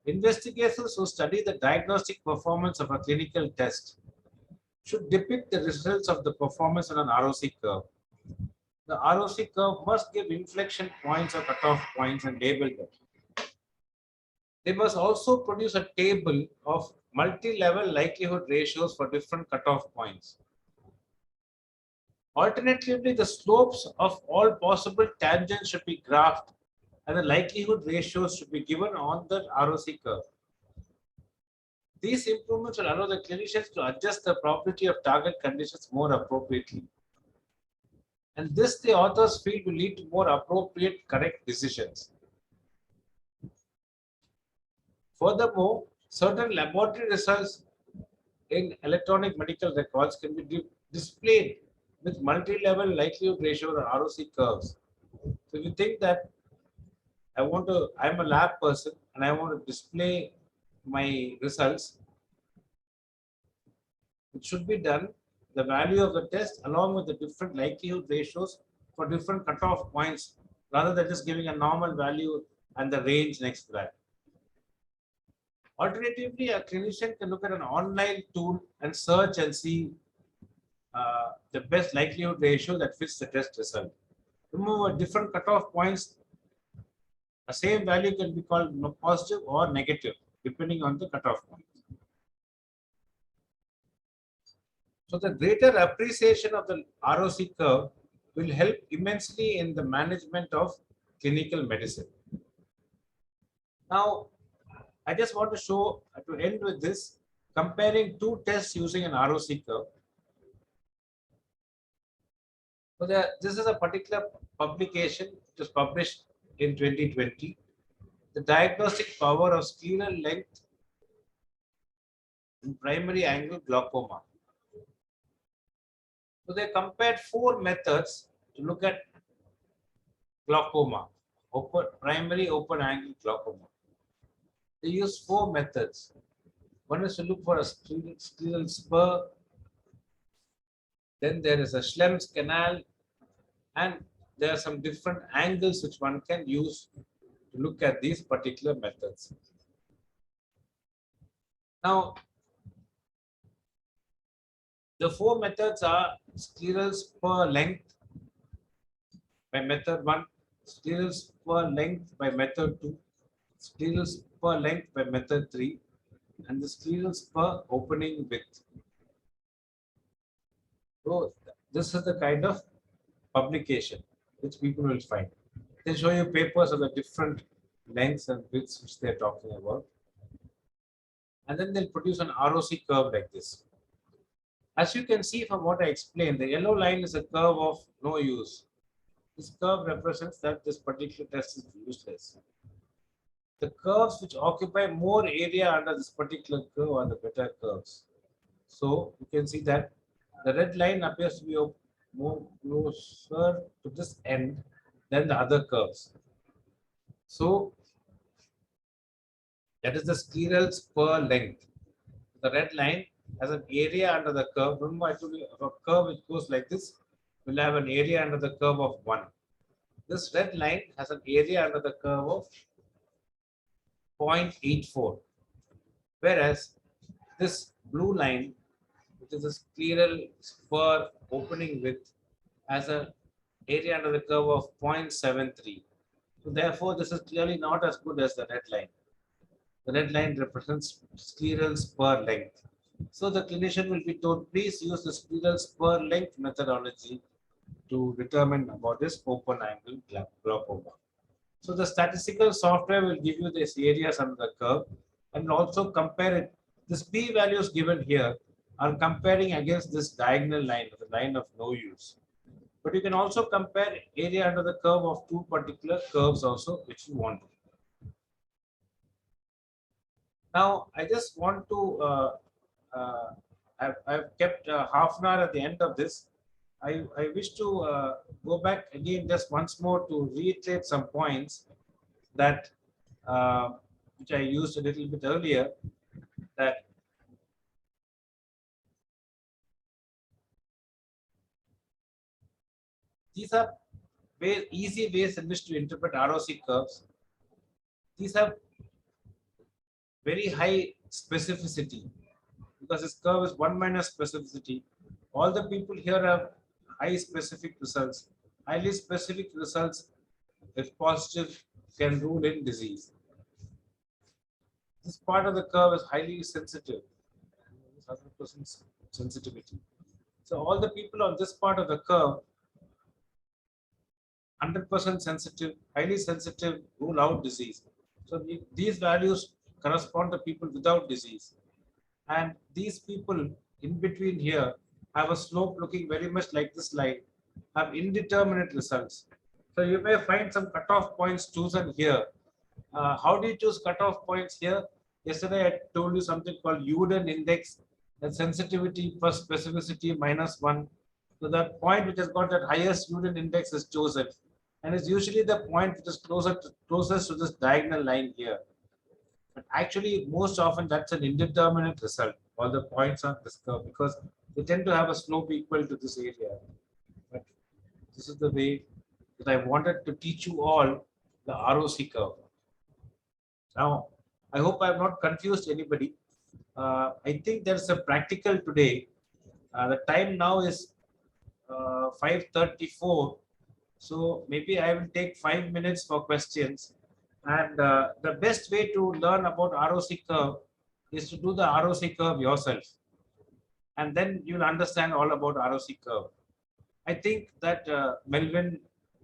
Investigators who study the diagnostic performance of a clinical test should depict the results of the performance on an ROC curve. The ROC curve must give inflection points or cutoff points and label them. They must also produce a table of multi-level likelihood ratios for different cutoff points. Alternatively, the slopes of all possible tangents should be graphed and the likelihood ratios should be given on the ROC curve. These improvements will allow the clinicians to adjust the probability of target conditions more appropriately. And this, the authors feel, will lead to more appropriate, correct decisions. Furthermore, certain laboratory results in electronic medical records can be displayed with multi-level likelihood ratio or ROC curves. So if you think that I'm a lab person and I want to display my results, it should be done the value of the test along with the different likelihood ratios for different cutoff points rather than just giving a normal value and the range next to that. Alternatively, a clinician can look at an online tool and search and see the best likelihood ratio that fits the test result. Remember, different cutoff points, the same value can be called positive or negative depending on the cutoff point. So the greater appreciation of the ROC curve will help immensely in the management of clinical medicine. Now, I just want to show, to end with this, comparing two tests using an ROC curve. So this is a particular publication which was published in 2020. The diagnostic power of scleral length in primary angle glaucoma. So they compared 4 methods to look at glaucoma, primary open angle glaucoma. They used 4 methods. One is to look for a scleral spur. Then there is a Schlemm's canal, and there are some different angles which one can use to look at these particular methods. Now, the 4 methods are scleral spur length by method 1, scleral spur length by method 2, scleral spur length by method 3, and the scleral spur opening width. So this is the kind of publication which people will find. They show you papers of the different lengths and widths which they're talking about. And then they'll produce an ROC curve like this. As you can see from what I explained, the yellow line is a curve of no use. This curve represents that this particular test is useless. The curves which occupy more area under this particular curve are the better curves. So you can see that the red line appears to be more closer to this end than the other curves. So that is the scleral spur length. The red line has an area under the curve. Remember, I told you if a curve which goes like this will have an area under the curve of 1. This red line has an area under the curve of 0.84. Whereas this blue line, which is a scleral spur opening width, has an area under the curve of 0.73. So therefore, this is clearly not as good as the red line. The red line represents scleral spur length. So the clinician will be told, please use the scleral spur length methodology to determine about this open angle glaucoma. So the statistical software will give you these areas under the curve and also compare it. This p values given here are comparing against this diagonal line, the line of no use. But you can also compare area under the curve of two particular curves also, which you want. Now, I just want to, I've kept half an hour at the end of this. I wish to go back again just once more to reiterate some points that which I used a little bit earlier, that these are easy ways in which to interpret ROC curves. These have very high specificity, because this curve is 1 minus specificity. All the people here have high specific results. Highly specific results, if positive, can rule in disease. This part of the curve is highly sensitive, 100% sensitivity. So all the people on this part of the curve, 100% sensitive, highly sensitive, rule out disease. So these values correspond to people without disease. And these people in between here have a slope looking very much like this line, have indeterminate results. So you may find some cutoff points chosen here. How do you choose cutoff points here? Yesterday I told you something called Uden index, the sensitivity per specificity -1. So that point which has got that highest Uden index is chosen. And it's usually the point which is closest to this diagonal line here. But actually, most often that's an indeterminate result. All the points on this curve, because they tend to have a slope equal to this area. But this is the way that I wanted to teach you all the ROC curve. Now, I hope I have not confused anybody. I think there's a practical today. The time now is 5:34. So maybe I will take 5 minutes for questions. And the best way to learn about ROC curve is to do the ROC curve yourself. And then you'll understand all about ROC curve. I think that Melvin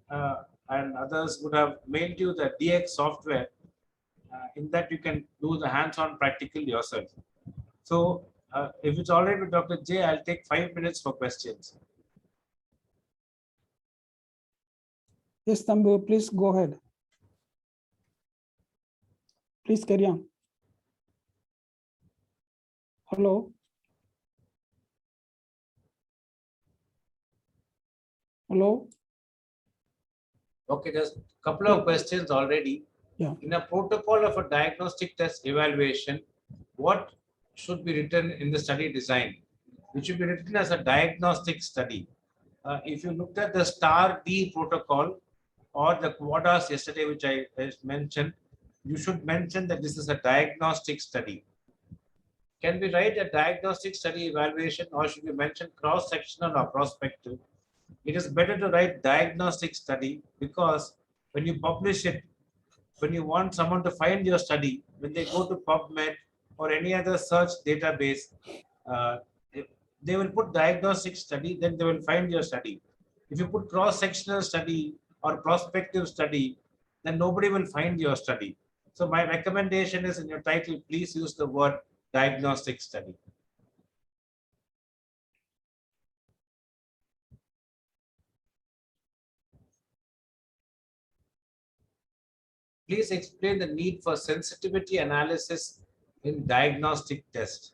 and others would have mailed you the DX software. In that you can do the hands-on practical yourself. So if it's all right with Dr. J, I'll take 5 minutes for questions. Yes, Thambu, please go ahead. Please carry on. Hello. Hello. Okay, there's a couple of questions already. Yeah. In a protocol of a diagnostic test evaluation, what should be written in the study design? It should be written as a diagnostic study. If you looked at the STAR-D protocol or the quadas yesterday, which I mentioned, you should mention that this is a diagnostic study. Can we write a diagnostic study evaluation, or should we mention cross-sectional or prospective? It is better to write diagnostic study, because when you publish it, when you want someone to find your study, when they go to PubMed or any other search database, if they will put diagnostic study, then they will find your study. If you put cross-sectional study or prospective study, then nobody will find your study. So my recommendation is, in your title, please use the word diagnostic study. Please explain the need for sensitivity analysis in diagnostic test.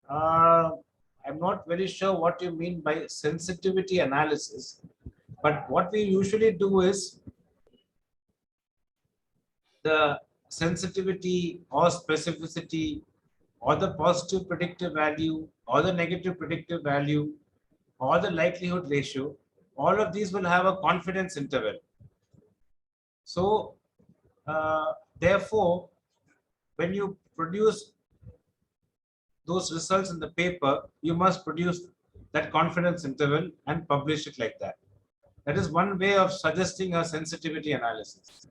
I'm not very sure what you mean by sensitivity analysis, but what we usually do is the sensitivity or specificity or the positive predictive value or the negative predictive value or the likelihood ratio, all of these will have a confidence interval. So therefore, when you produce those results in the paper, you must produce that confidence interval and publish it like that. That is one way of suggesting a sensitivity analysis.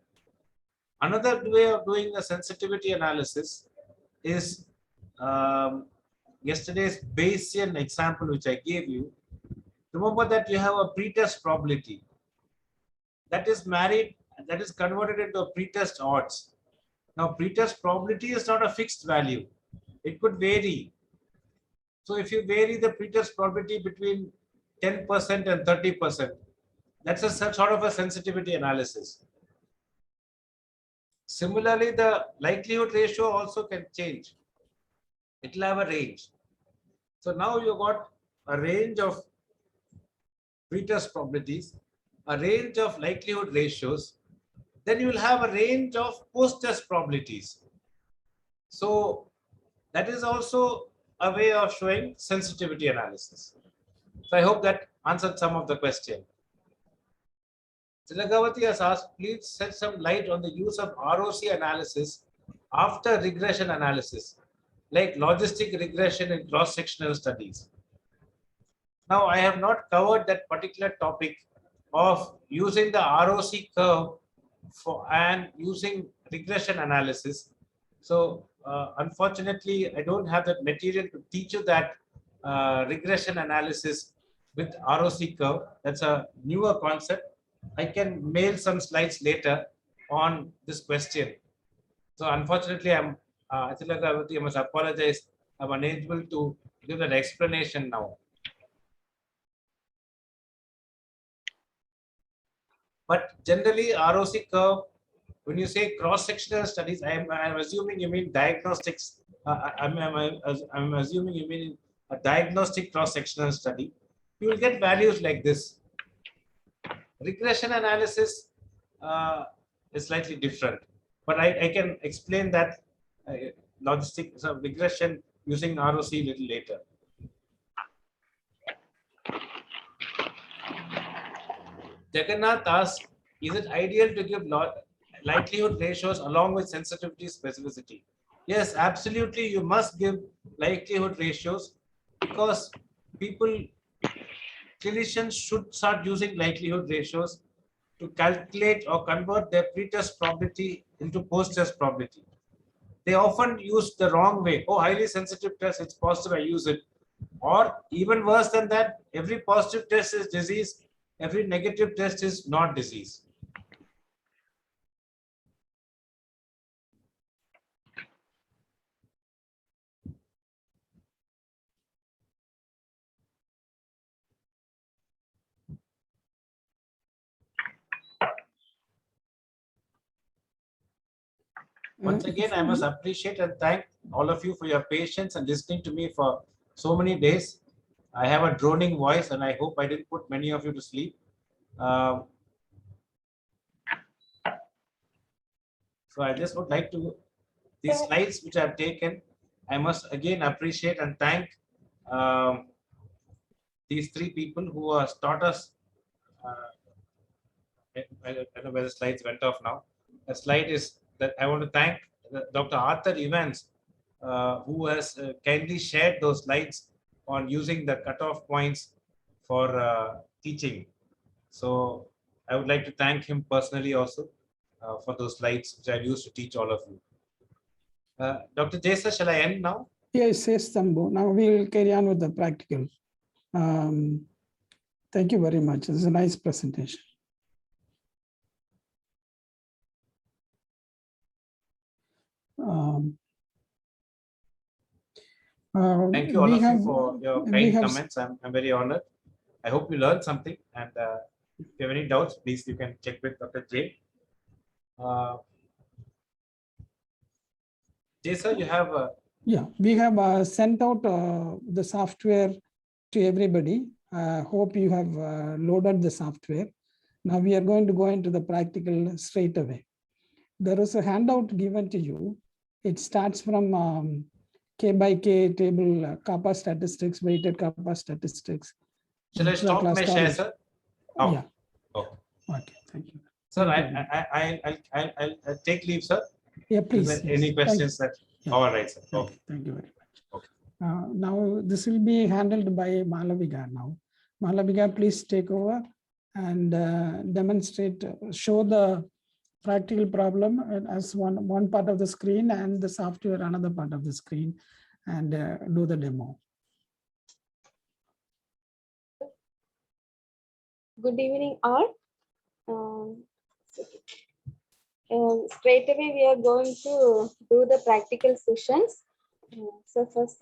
Another way of doing a sensitivity analysis is yesterday's Bayesian example, which I gave you. Remember that you have a pretest probability that is converted into a pretest odds. Now, pretest probability is not a fixed value. It could vary. So if you vary the pretest probability between 10% and 30%, that's a sort of a sensitivity analysis. Similarly, the likelihood ratio also can change. It will have a range. So now you got a range of pretest probabilities, a range of likelihood ratios, then you will have a range of post-test probabilities. So that is also a way of showing sensitivity analysis. So I hope that answered some of the question. Tilagavati has asked, please shed some light on the use of ROC analysis after regression analysis, like logistic regression in cross-sectional studies. Now, I have not covered that particular topic of using the ROC curve for and using regression analysis. So, unfortunately, I don't have that material to teach you that regression analysis with ROC curve. That's a newer concept. I can mail some slides later on this question. So, unfortunately, Achila Gravati, I must apologize. I'm unable to give that explanation now. But generally, ROC curve, when you say cross-sectional studies, I'm assuming you mean diagnostics. I'm assuming you mean a diagnostic cross-sectional study. You will get values like this. Regression analysis is slightly different, but I can explain that logistic regression using ROC a little later. Jagannath asks, is it ideal to give likelihood ratios along with sensitivity specificity? Yes, absolutely. You must give likelihood ratios because clinicians should start using likelihood ratios to calculate or convert their pre-test probability into post-test probability. They often use the wrong way. Oh, highly sensitive test, it's positive, I use it. Or even worse than that, every positive test is disease, every negative test is not disease. Once again, I must appreciate and thank all of you for your patience and listening to me for so many days. I have a droning voice and I hope I didn't put many of you to sleep. So I just would like to, these slides which I've taken, I must again appreciate and thank these three people who have taught us. I don't know where the slides went off now. The slide is that I want to thank Dr. Arthur Evans, who has kindly shared those slides on using the cutoff points for teaching. So I would like to thank him personally also for those slides which I've used to teach all of you. Dr. Jesa, shall I end now? Yes, Thambu. Now we will carry on with the practical. Thank you very much. This is a nice presentation. Thank you all of you for your kind comments. I'm very honored. I hope you learned something. And if you have any doubts, please you can check with Dr. J. Jay, sir, you have yeah, we have sent out the software to everybody. Hope you have loaded the software. Now we are going to go into the practical straight away. There is a handout given to you. It starts from K by K table, kappa statistics, weighted kappa statistics. Shall I stop my share, sir? Oh. Yeah. Oh. Okay, thank you. Sir, I'll take leave, sir. Yeah, please. Any questions that? Yeah. All right, sir. Okay. Thank you very much. Okay. Now this will be handled by Malavika now. Malavika, please take over and demonstrate, show the practical problem as one part of the screen and the software another part of the screen, and do the demo. Good evening all. Straight away we are going to do the practical sessions. So first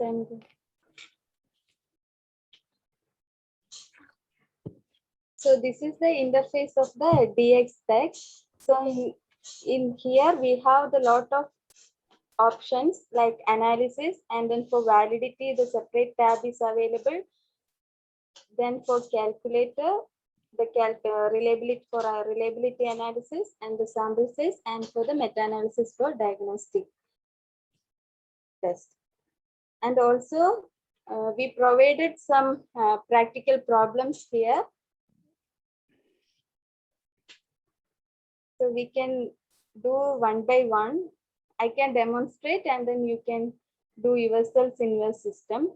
so this is the interface of the DX-Spec. So in here we have the lot of options like analysis, and then for validity the separate tab is available. Then for calculator, the reliability for our reliability analysis and the sample size, and for the meta-analysis for diagnostic test. And also we provided some practical problems here. So we can do one by one. I can demonstrate and then you can do yourselves in your system.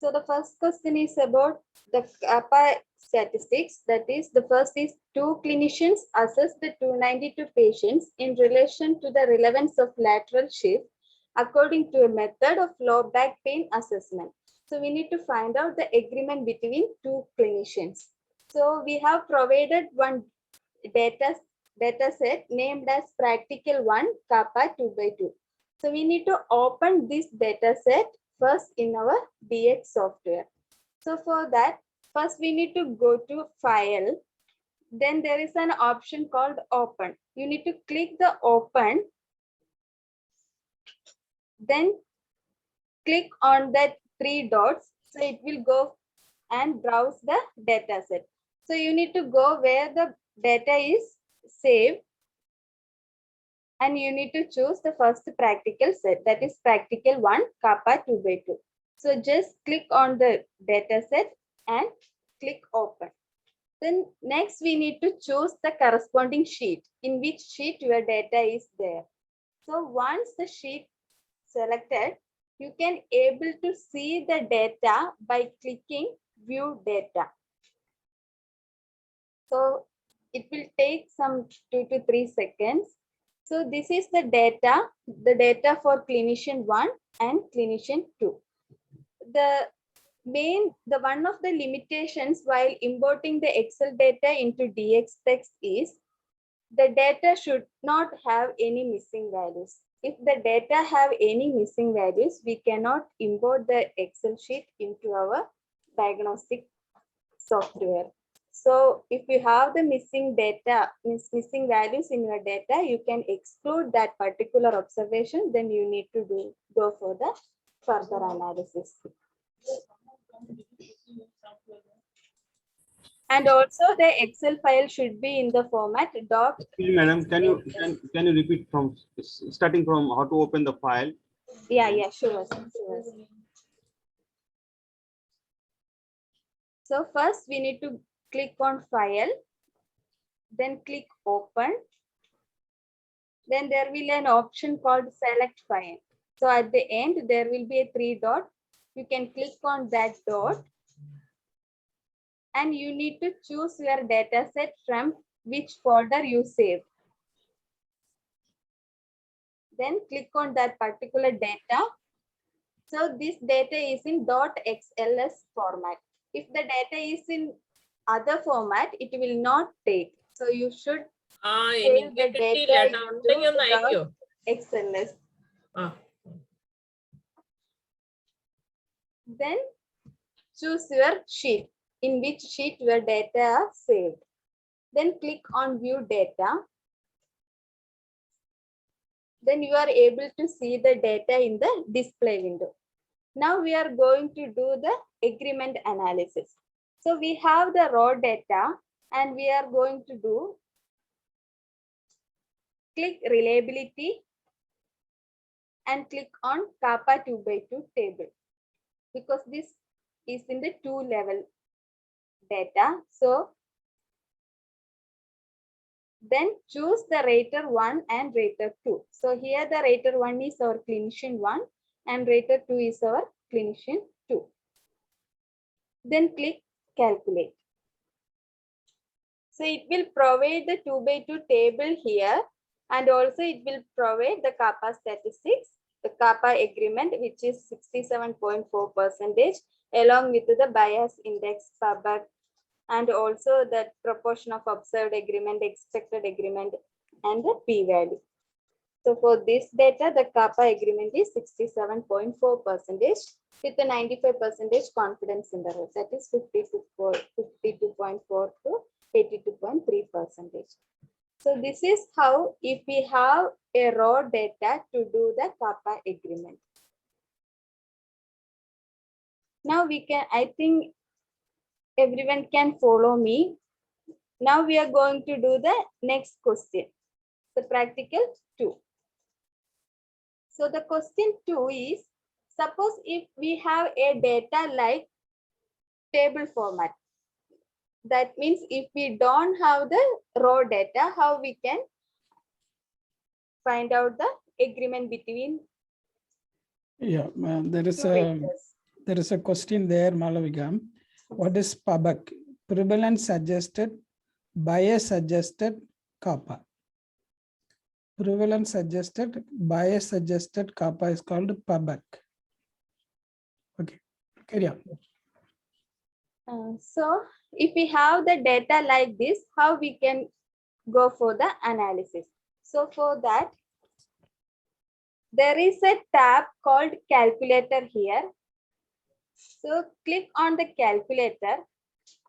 So the first question is about the kappa statistics. That is, the first is 2 clinicians assess the 292 patients in relation to the relevance of lateral shift according to a method of low back pain assessment. So we need to find out the agreement between 2 clinicians. So we have provided one data set named as practical 1 kappa 2/2. So we need to open this data set first in our DX software. So for that, first we need to go to file. Then there is an option called open. You need to click the open. Then click on that 3 dots. So it will go and browse the data set. So you need to go where the data is saved. And you need to choose the first practical set, that is practical 1 kappa 2/2. So just click on the data set and click open. Then next we need to choose the corresponding sheet, in which sheet your data is there. So once the sheet selected, you can able to see the data by clicking view data. So it will take some 2 to 3 seconds. So this is the data for clinician 1 and clinician 2. The one of the limitations while importing the Excel data into DX text is the data should not have any missing values. If the data have any missing values, we cannot import the Excel sheet into our diagnostic software. So if you have the missing data, missing values in your data, you can exclude that particular observation. Then you need to go for the further analysis. And also the Excel file should be in the format doc. Madam, can you repeat from starting from how to open the file? Yeah, sure. So first we need to click on file, then click open. Then there will be an option called select file. So at the end, there will be a 3 dot. You can click on that dot. And you need to choose your data set from which folder you saved. Then click on that particular data. So this data is in .xls format. If the data is in other format, it will not take. So you should save the data into .xls. Then choose your sheet, in which sheet your data are saved. Then click on view data. Then you are able to see the data in the display window. Now we are going to do the agreement analysis. So we have the raw data and we are going to do click reliability and click on kappa 2/2 table, because this is in the 2 level data. So then choose the rater 1 and rater 2. So here the rater 1 is our clinician 1 and rater 2 is our clinician 2. Then click calculate. So it will provide the 2/2 table here, and also it will provide the kappa statistics, the kappa agreement, which is 67.4%, along with the bias index, PABAC, and also the proportion of observed agreement, expected agreement, and the p-value. So for this data, the kappa agreement is 67.4% with a 95% confidence interval, that is 52.4 to 82.3%. So this is how, if we have a raw data to do the kappa agreement. Now we can, I think everyone can follow me. Now we are going to do the next question, the practical 2. So the question 2 is, suppose if we have a data like table format, that means if we don't have the raw data, how we can find out the agreement between Yeah, there is two a vectors? question there, Malavika. What is PUBAC? Prevalence suggested, bias suggested, kappa. Prevalence suggested, bias suggested, kappa is called PUBAC. Okay, carry on. So if we have the data like this, how we can go for the analysis? So for that, there is a tab called calculator here. So click on the calculator,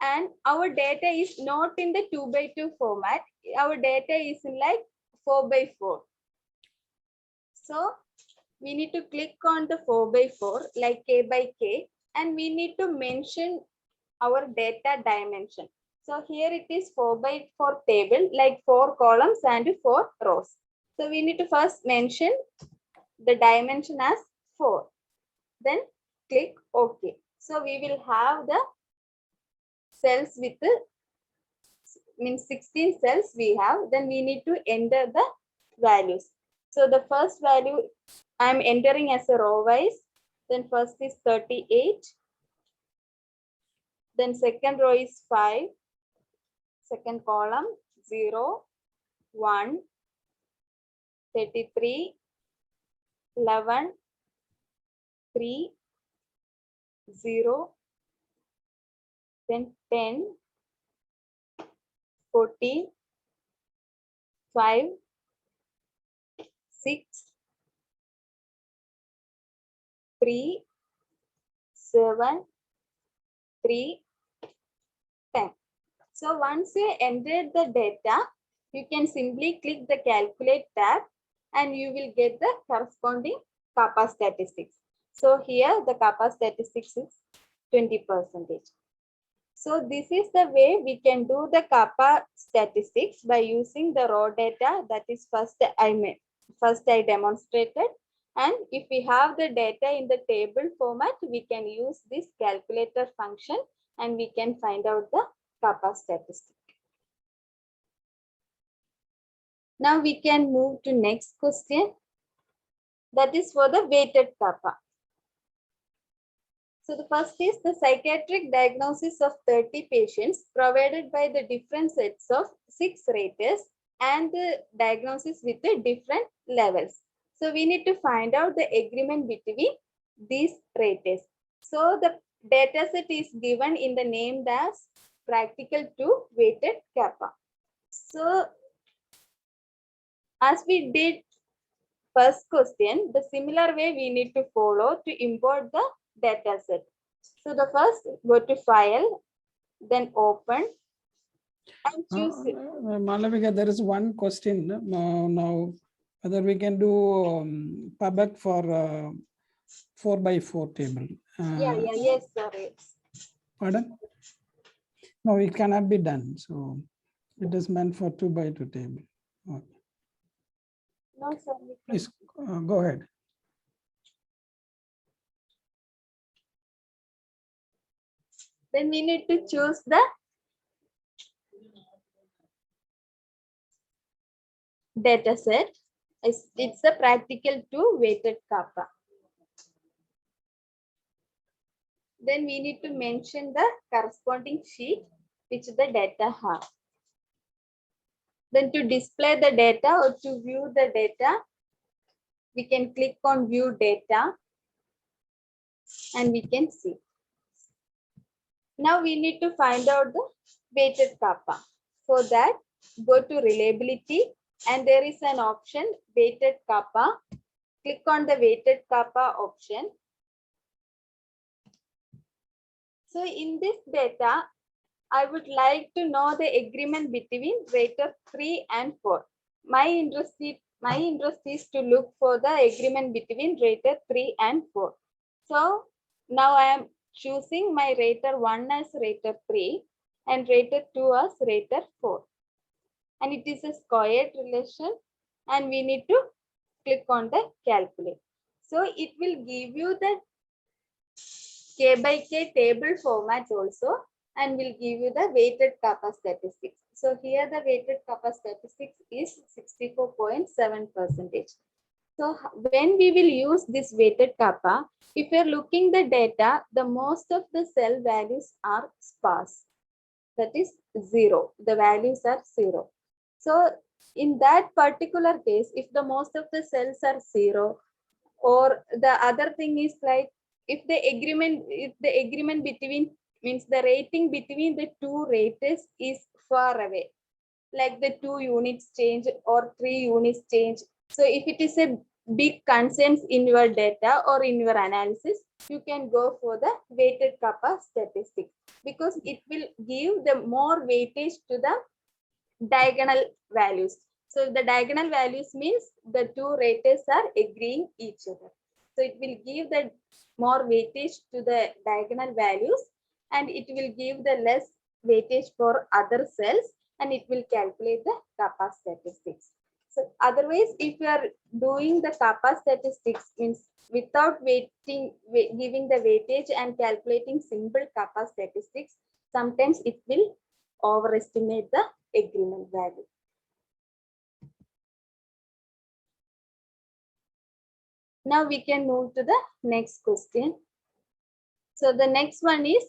and our data is not in the 2x2 format. Our data is in like 4x4. So we need to click on the 4x4 like K by K, and we need to mention our data dimension. So here it is 4x4 table, like 4 columns and 4 rows. So we need to first mention the dimension as 4. Then click OK. So we will have the cells with the means 16 cells we have. Then we need to enter the values. So the first value I'm entering as a row wise. Then first is 38. Then second row is 5. Second column 0, 1, 33, 11, 3, 0, then 10, 14, 5, 6, 3, 7, 3, 10. So once you entered the data, you can simply click the calculate tab and you will get the corresponding kappa statistics. So here the kappa statistics is 20%. So this is the way we can do the kappa statistics by using the raw data. That is first I demonstrated. And if we have the data in the table format, we can use this calculator function and we can find out the kappa statistic. Now we can move to next question. That is for the weighted kappa. So the first is the psychiatric diagnosis of 30 patients provided by the different sets of 6 raters and the diagnosis with the different levels. So we need to find out the agreement between these raters. So the data set is given in the name as practical to weighted kappa. So as we did first question, the similar way we need to follow to import the data set. So the first, go to file, then open and choose it. Malavika, there is one question now, whether we can do PUBAC for 4x4 table. Yes, sorry. Pardon? No, it cannot be done. So it is meant for 2x2 table. Okay. No, sorry. Please go ahead. Then we need to choose the data set. It's the practical to weighted kappa. Then we need to mention the corresponding sheet which the data have. Then to display the data or to view the data, we can click on view data and we can see. Now we need to find out the weighted kappa. For that, go to reliability and there is an option weighted kappa. Click on the weighted kappa option. So in this data, I would like to know the agreement between rater 3 and 4. My interest is to look for the agreement between rater 3 and 4. So now I am choosing my rater 1 as rater 3 and rater 2 as rater 4. And it is a squared relation and we need to click on the calculate. So it will give you the K by K table format also, and will give you the weighted kappa statistics. So here the weighted kappa statistics is 64.7%. So when we will use this weighted kappa, if you're looking the data, the most of the cell values are sparse. That is 0. The values are 0. So in that particular case, if the most of the cells are 0, or the other thing is like if the agreement between means the rating between the two raters is far away, like the 2 units change or 3 units change. So if it is a big concerns in your data or in your analysis, you can go for the weighted kappa statistics, because it will give the more weightage to the diagonal values. So the diagonal values means the two raters are agreeing each other. So it will give the more weightage to the diagonal values, and it will give the less weightage for other cells, and it will calculate the kappa statistics. So otherwise, if you are doing the kappa statistics means without giving the weightage and calculating simple kappa statistics, sometimes it will overestimate the agreement value. Now we can move to the next question. So the next one is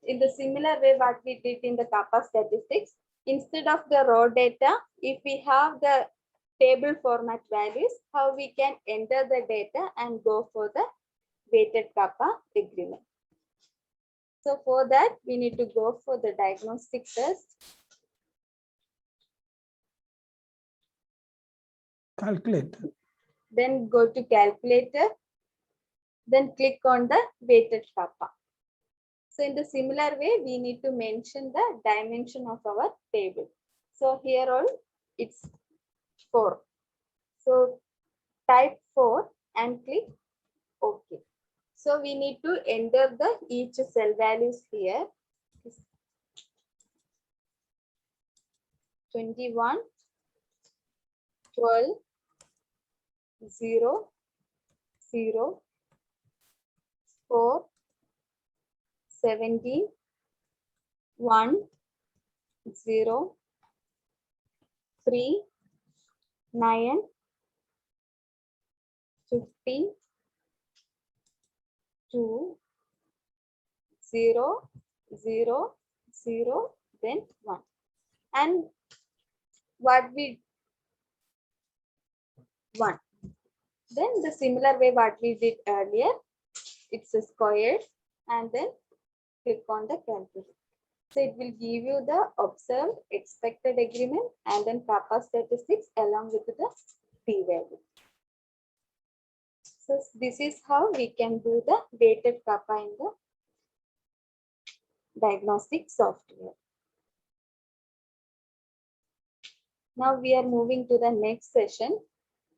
in the similar way what we did in the kappa statistics. Instead of the raw data, if we have the table format values, how we can enter the data and go for the weighted kappa agreement. So for that, we need to go for the diagnostic test. Calculator. Then go to calculator, then click on the weighted kappa. So in the similar way, we need to mention the dimension of our table. So here all it's 4. So type 4 and click OK. So we need to enter the each cell values here. 21, 12, 0, 0, 4, 17, 1, 0, 3, 9, 15, 2, 0, 0, 0, then 1. And what we 1. Then the similar way what we did earlier, it's a squared, and then click on the calculator. So it will give you the observed expected agreement and then kappa statistics along with the p-value. So this is how we can do the weighted kappa in the diagnostic software. Now we are moving to the next session,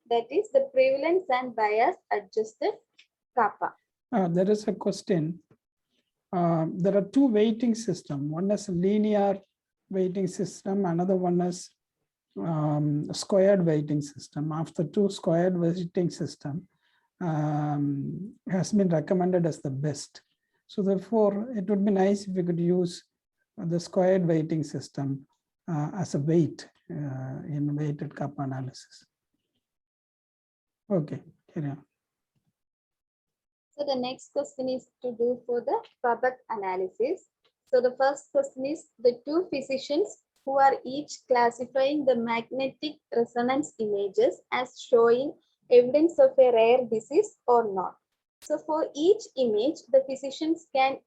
that is the prevalence and bias adjusted kappa. There is a question. There are two weighting systems. One is a linear weighting system. Another one is squared weighting system. After two squared weighting system has been recommended as the best. So therefore, it would be nice if we could use the squared weighting system as a weight in weighted kappa analysis. Okay, carry on. So the next question is to do for the Pubbett analysis. So the first question is the two physicians who are each classifying the magnetic resonance images as showing evidence of a rare disease or not. So for each image, the physicians can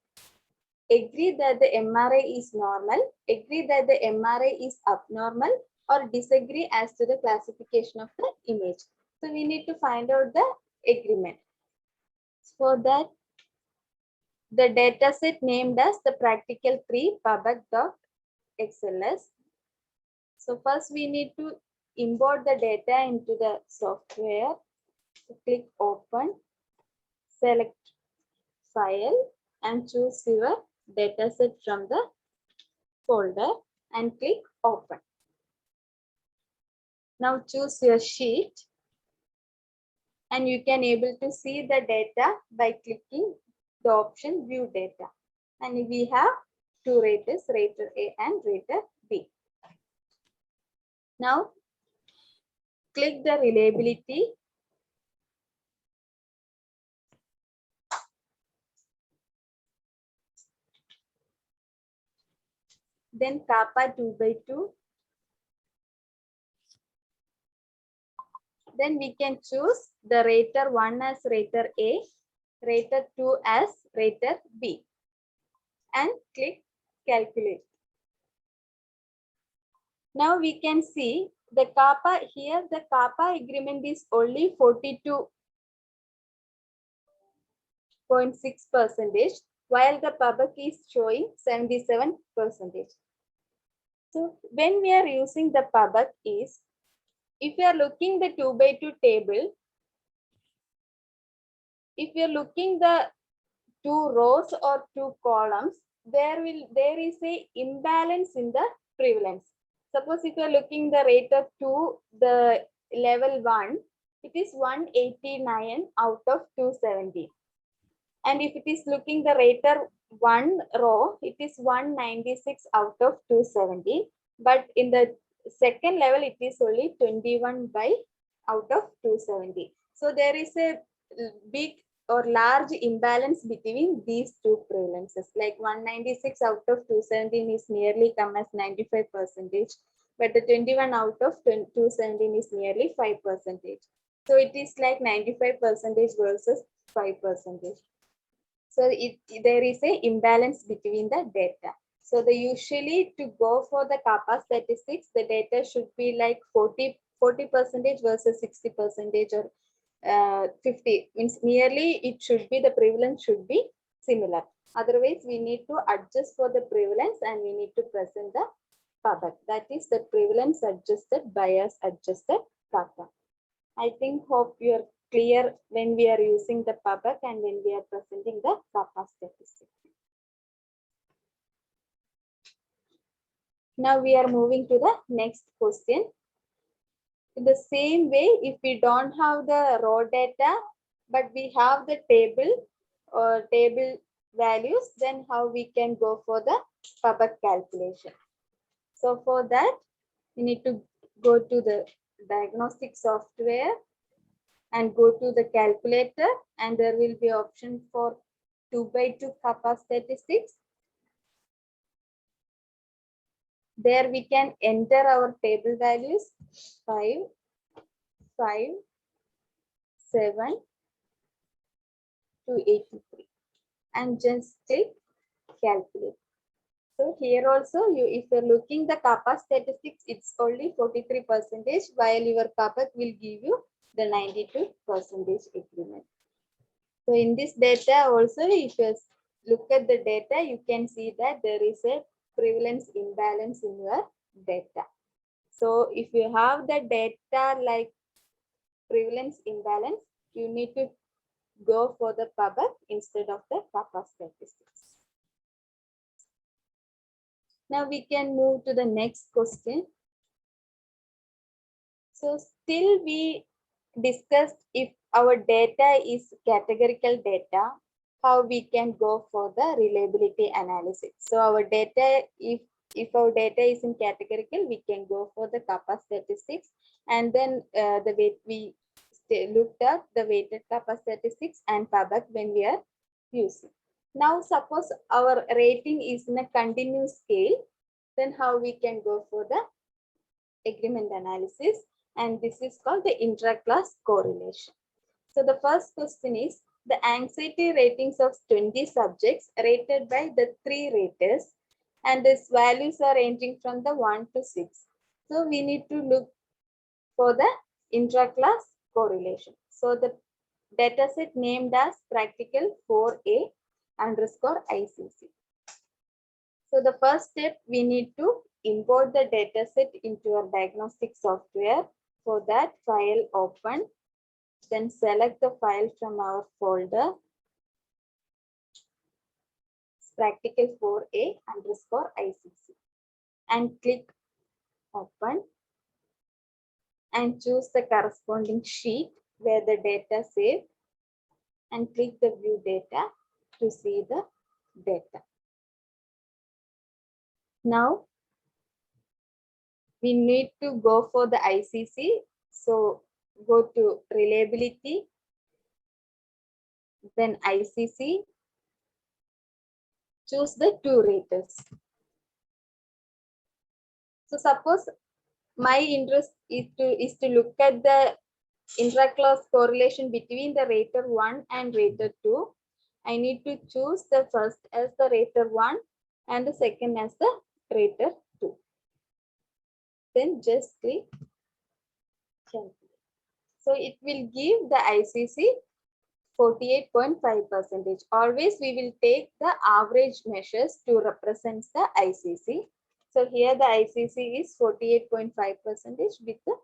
agree that the MRI is normal, agree that the MRI is abnormal, or disagree as to the classification of the image. So we need to find out the agreement. For that, the data set named as the practical 3 Pubbett.xls. So first we need to import the data into the software. So click open, select file and choose your data set from the folder and click open. Now choose your sheet and you can able to see the data by clicking the option view data. And we have two raters, rater A and rater B. Now click the reliability. Then kappa 2/2. Then we can choose the rater 1 as rater A, rater 2 as rater B, and click calculate. Now we can see the kappa here, the kappa agreement is only 42.6%, while the PUBAC is showing 77%. So when we are using the PUBAC is, if you are looking the 2/2 table, if you are looking the two rows or two columns, there is a imbalance in the prevalence. Suppose if you are looking the rate of 2, the level 1, it is 189 out of 270. And if it is looking the rater 1 row, it is 196 out of 270. But in the second level, it is only 21 by out of 270. So there is a big or large imbalance between these two prevalences. Like 196 out of 217 is nearly come as 95%, but the 21 out of 217 is nearly 5%. So it is like 95% versus 5%. So there is a imbalance between the data. So the usually to go for the kappa statistics, the data should be like 40% versus 60% or 50, means nearly it should be, the prevalence should be similar. Otherwise, we need to adjust for the prevalence and we need to present the PUBAC. That is the prevalence adjusted, bias adjusted kappa. I think hope you are clear when we are using the PUBAC and when we are presenting the kappa statistics. Now we are moving to the next question. In the same way, if we don't have the raw data, but we have the table or table values, then how we can go for the PUBAC calculation. So for that, we need to go to the diagnostic software and go to the calculator, and there will be option for 2/2 kappa statistics. There we can enter our table values 5, 5, 7 to 83 and just click calculate. So here also, if you're looking the kappa statistics, it's only 43%, while your PUBAC will give you the 92% agreement. So in this data also, if you look at the data, you can see that there is a prevalence imbalance in your data. So if you have the data like prevalence imbalance, you need to go for the PUBAC instead of the kappa statistics. Now we can move to the next question. So still we discussed if our data is categorical data, how we can go for the reliability analysis. So our data, if our data is in categorical, we can go for the kappa statistics, and then the way we looked at the weighted kappa statistics and PUBAC when we are using. Now suppose our rating is in a continuous scale, then how we can go for the agreement analysis, and this is called the intra-class correlation. So the first question is the anxiety ratings of 20 subjects rated by the 3 raters, and these values are ranging from the 1 to 6. So we need to look for the intra-class correlation. So the data set named as practical 4A _ ICC. So the first step, we need to import the data set into our diagnostic software. For that, file open, then select the file from our folder, practical 4A _ ICC, and click open and choose the corresponding sheet. where the data saved and click the view data to see the data. Now we need to go for the ICC. So go to reliability, then ICC, choose the two raters. So suppose my interest is to look at the intra-class correlation between the rater 1 and rater 2. I need to choose the first as the rater 1 and the second as the rater 2. Then just click calculate. So it will give the ICC 48.5%. Always we will take the average measures to represent the ICC. So here the ICC is 48.5% with the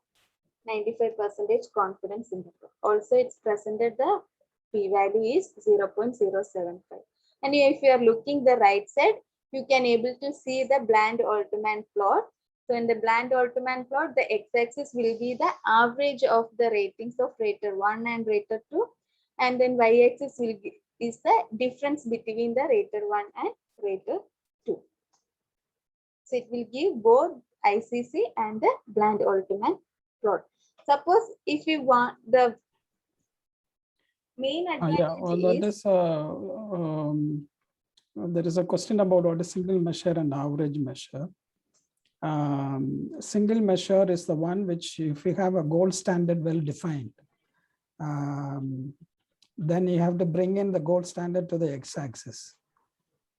95% confidence interval. Also it's presented the p-value is 0.075. And if you are looking the right side, you can able to see the Bland-Altman plot. So in the Bland-Altman plot, the x-axis will be the average of the ratings of rater 1 and rater 2. And then y-axis will be is the difference between the rater 1 and rater 2. So it will give both ICC and the Bland-Altman plot. Suppose if you want the main advantage there is a question about what is single measure and average measure. Single measure is the one which, if you have a gold standard well defined, then you have to bring in the gold standard to the x-axis.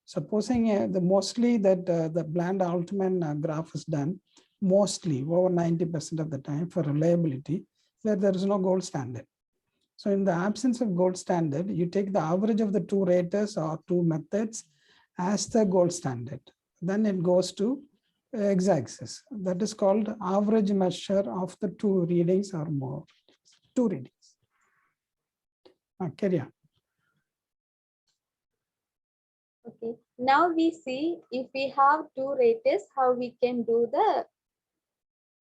Supposing mostly that the Bland-Altman graph is done mostly over 90% of the time for reliability, where there is no gold standard. So in the absence of gold standard, you take the average of the two raters or two methods as the gold standard. Then it goes to x-axis. That is called average measure of the two readings or more. Two readings. Carry on. Okay. Now we see if we have two raters, how we can do the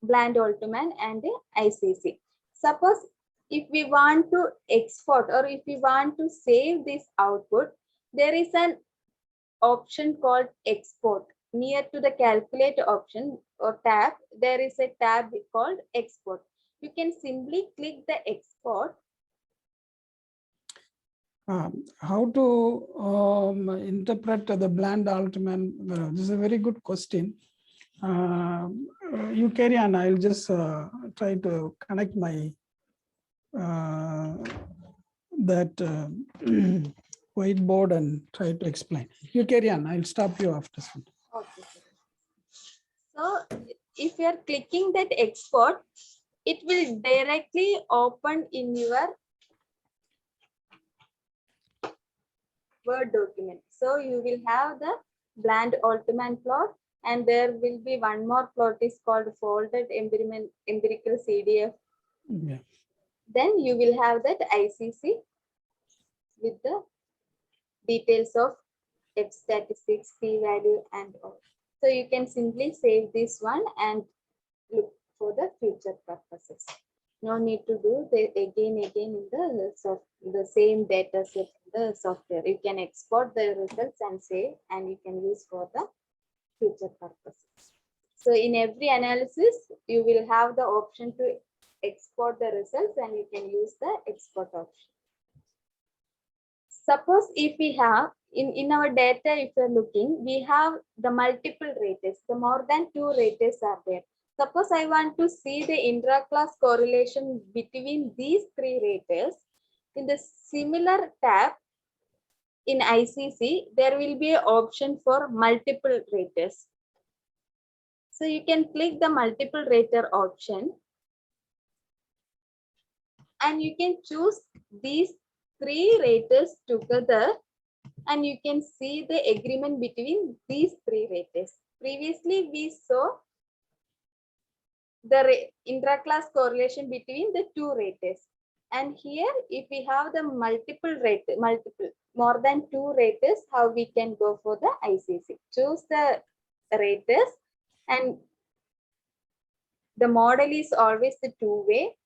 Bland-Altman and the ICC. Suppose if we want to export or if we want to save this output, there is an option called export. Near to the calculate option or tab, there is a tab called export. You can simply click the export. How to interpret the Bland-Altman? This is a very good question. You carry on. I'll just try to connect my whiteboard and try to explain. You carry on. I'll stop you after some. Okay. So if you are clicking that export, it will directly open in your Word document. So you will have the Bland-Altman plot, and there will be one more plot is called folded empirical CDF. Yeah. Then you will have that ICC with the details of F statistics, p-value and all. So you can simply save this one and look for the future purposes. No need to do the again in the same data set in the software. You can export the results and save, and you can use for the future purposes. So in every analysis, you will have the option to export the results, and you can use the export option. Suppose if we have in our data, if you're looking, we have the multiple raters, the more than two raters are there. Suppose I want to see the intra-class correlation between these three raters. In the similar tab in ICC, there will be an option for multiple raters. So you can click the multiple rater option, and you can choose these three raters together, and you can see the agreement between these three raters. Previously, we saw the intra-class correlation between the two raters. And here, if we have the more than two raters, how we can go for the ICC. Choose the raters, and the model is always the two-way,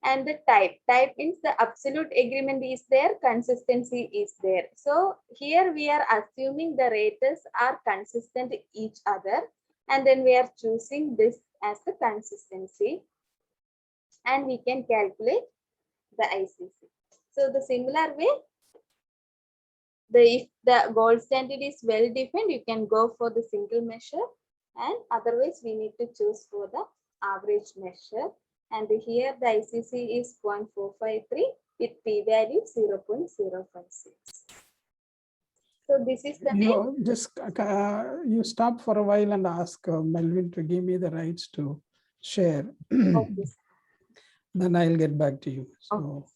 And the type means the absolute agreement is there, consistency is there. So here we are assuming the raters are consistent each other, and then we are choosing this as the consistency, and we can calculate the ICC. So the similar way, if the gold standard is well defined, you can go for the single measure, and otherwise we need to choose for the average measure. And here the ICC is 0.453 with p-value 0.056. So this is the way. You just you stop for a while and ask Melvin to give me the rights to share. Okay. Then I'll get back to you. So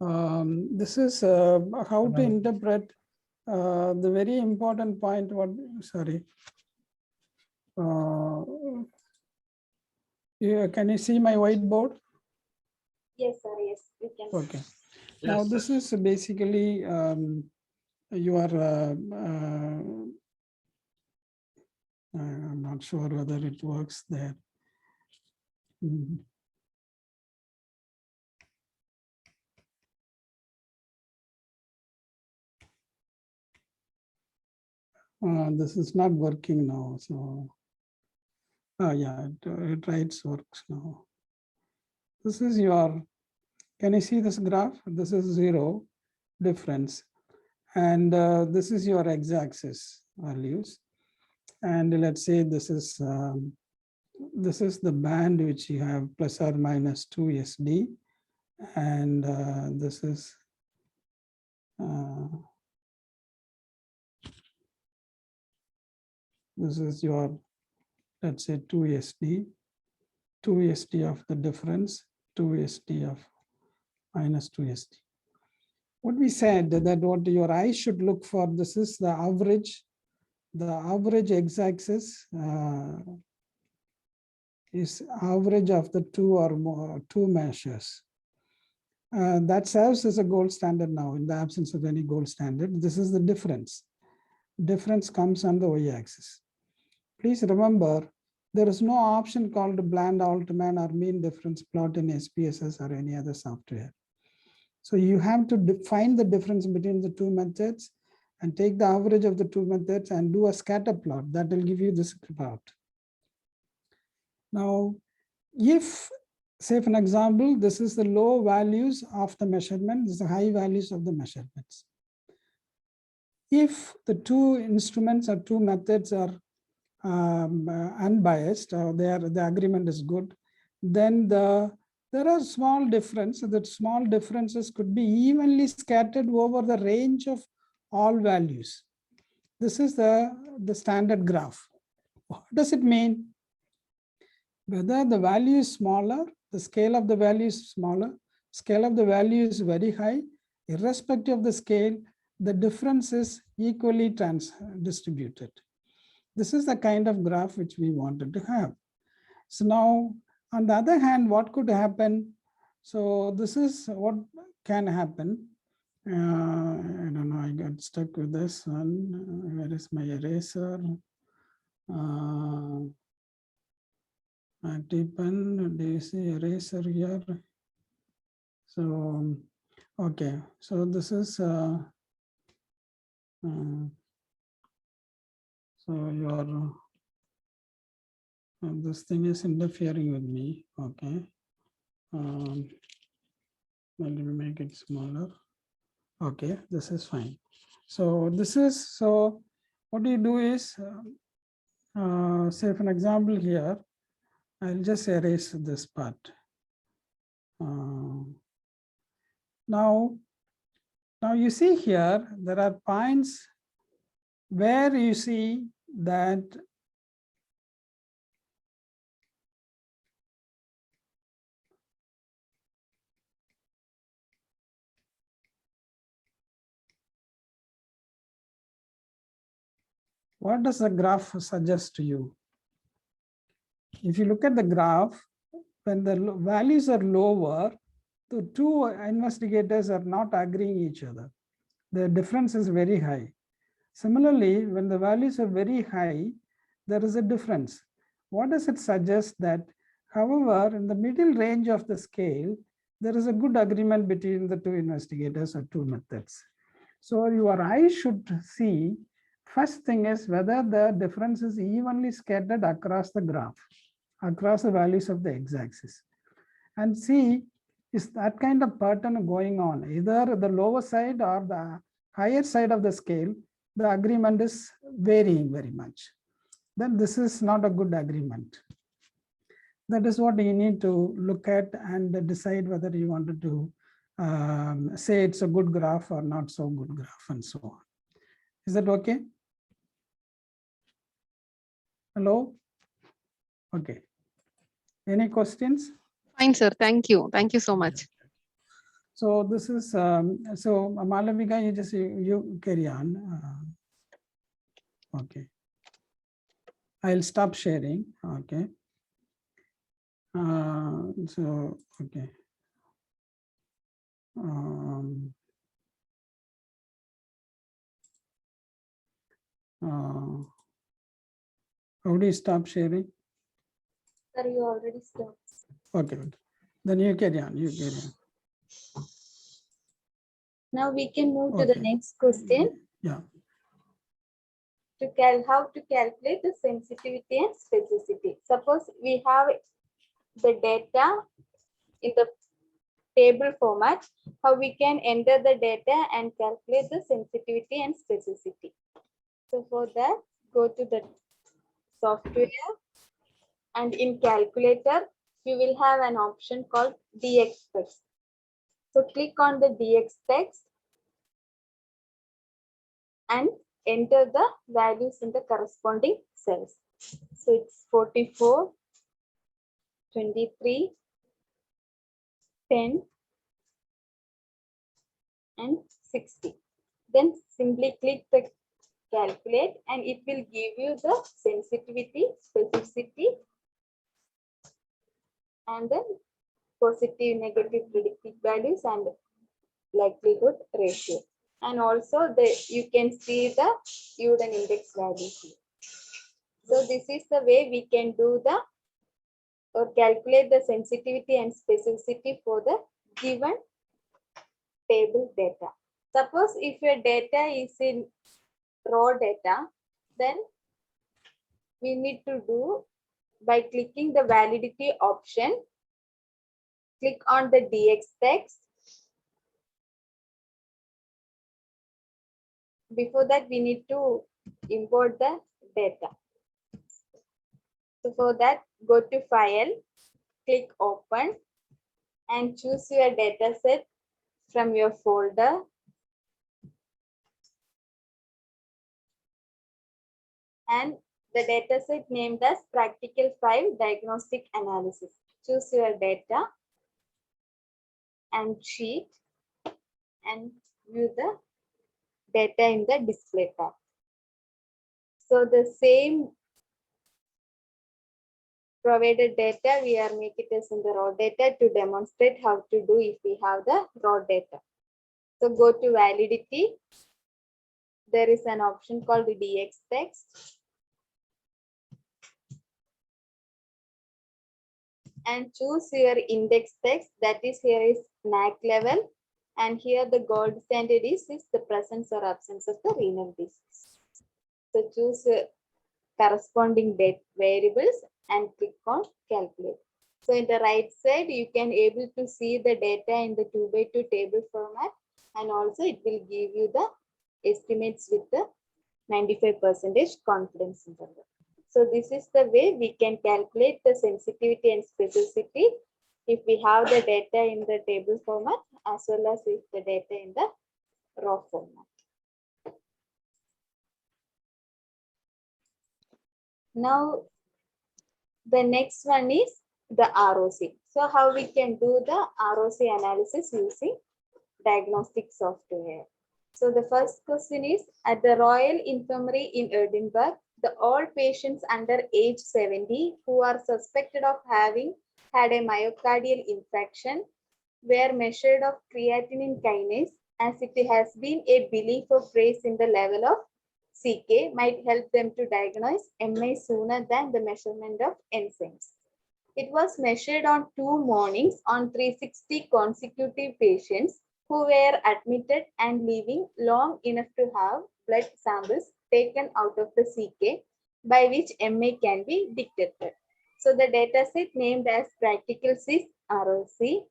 this is how to interpret the very important point. Can you see my whiteboard? Yes, sir. Yes, we can. Okay. Now Yes, this is basically your. I'm not sure whether it works there. Mhm. This is not working now. So, yeah, it writes works now. This is your. Can you see this graph? This is 0 difference, and this is your x-axis values. And let's say this is the band which you have plus or minus 2 SD, and this is your, let's say 2 SD, 2 SD of the difference, 2 SD of minus 2 SD. What we said that what your eyes should look for, this is the average x-axis is average of the two measures. That serves as a gold standard now in the absence of any gold standard. This is the difference. Difference comes on the y-axis. Please remember, there is no option called Bland-Altman or mean difference plot in SPSS or any other software. So you have to define the difference between the two methods and take the average of the two methods and do a scatter plot. That will give you this plot. Now, if, say for an example, this is the low values of the measurement, this is the high values of the measurements. If the two instruments or two methods are unbiased, or the agreement is good, then there are small differences. That small differences could be evenly scattered over the range of all values. This is the standard graph. What does it mean? Whether the value is smaller, the scale of the value is smaller, scale of the value is very high, irrespective of the scale, the difference is equally distributed. This is the kind of graph which we wanted to have. So now, on the other hand, what could happen? So this is what can happen. I don't know, I got stuck with this one. Where is my eraser? Deepen, do you see eraser here? So, okay, so this is, so your, this thing is interfering with me, okay. Let me make it smaller. Okay, this is fine. So this is, so what you do is, say for an example here, I'll just erase this part. Now you see here, there are points where you see that what does the graph suggest to you? If you look at the graph, when the values are lower, the two investigators are not agreeing each other. The difference is very high. Similarly, when the values are very high, there is a difference. What does it suggest? That, however, in the middle range of the scale, there is a good agreement between the two investigators or two methods. So your eye should see, first thing is whether the difference is evenly scattered across the graph, across the values of the x-axis. And see, is that kind of pattern going on, either the lower side or the higher side of the scale, the agreement is varying very much. Then this is not a good agreement. That is what you need to look at and decide whether you wanted to say it's a good graph or not so good graph and so on. Is that okay? Hello? Okay. Any questions? Fine, sir. Thank you. Thank you so much. So this is, so Malavika, you carry on. Okay. I'll stop sharing. Okay. So, okay. How do you stop sharing? Sir, you already stopped. Okay, okay. Then you carry on, you carry on. Now we can move to the Okay. next question. Yeah, How to calculate the sensitivity and specificity. Suppose we have the data in the table format, how we can enter the data and calculate the sensitivity and specificity. So for that, go to the software, and in calculator, you will have an option called DX text. So click on the DX text and enter the values in the corresponding cells. So it's 44, 23, 10, and 60. Then simply click the calculate and it will give you the sensitivity, specificity, and then positive, negative, predictive values and likelihood ratio. And also you can see the Uden index values here. So this is the way we can do the or calculate the sensitivity and specificity for the given table data. Suppose if your data is in raw data, then we need to do by clicking the validity option, click on the DX text. Before that, we need to import the data. So for that, go to File, click Open, and choose your data set from your folder. And the data set named as Practical 5 Diagnostic Analysis. Choose your data and sheet and view the data in the display tab. So the same provided data, we are making it as in the raw data to demonstrate how to do if we have the raw data. So go to validity. There is an option called the DX text. And choose your index text, that is here is NAC level. And here the gold standard is the presence or absence of the renal disease. So choose corresponding date variables and click on calculate. So in the right side, you can able to see the data in the 2x2 table format, and also it will give you the estimates with the 95% confidence interval. So this is the way we can calculate the sensitivity and specificity if we have the data in the table format as well as if the data in the raw format. Now, the next one is the ROC. So how we can do the ROC analysis using diagnostic software. So the first question is, at the Royal Infirmary in Edinburgh, all patients under age 70 who are suspected of having had a myocardial infarction were measured of creatinine kinase, as it has been a belief of raise in the level of CK might help them to diagnose MI sooner than the measurement of enzymes. It was measured on 2 mornings on 360 consecutive patients who were admitted and living long enough to have blood samples taken out of the CK by which MA can be detected. So the data set named as Practical Sys ROC.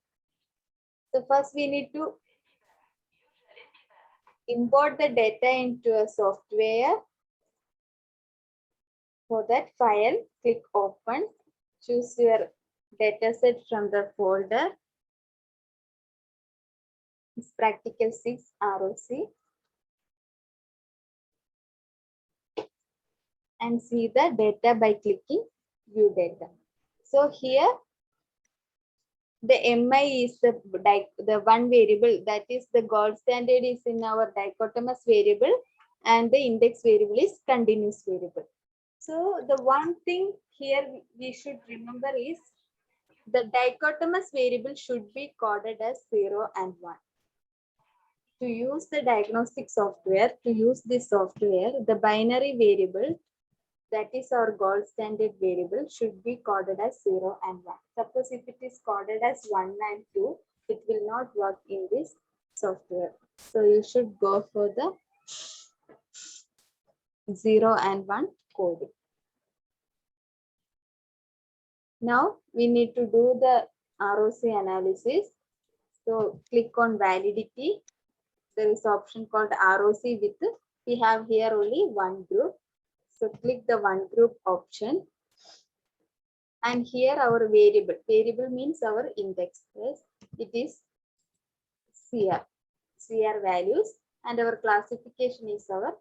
So first we need to import the data into a software. For that file, click open, choose your dataset from the folder. It's Practical Sys ROC. And see the data by clicking view data. So here the MI is the one variable, that is the gold standard is in our dichotomous variable, and the index variable is continuous variable. So the one thing here we should remember is the dichotomous variable should be coded as 0 and 1. To use the diagnostic software, the binary variable, that is our gold standard variable, should be coded as 0 and 1. Suppose if it is coded as 1 and 2, it will not work in this software. So you should go for the 0 and 1 coding. Now we need to do the ROC analysis. So click on validity. There is option called ROC with, we have here only one group. So click the one group option. And here our variable means our index. Yes, it is CR values, and our classification is our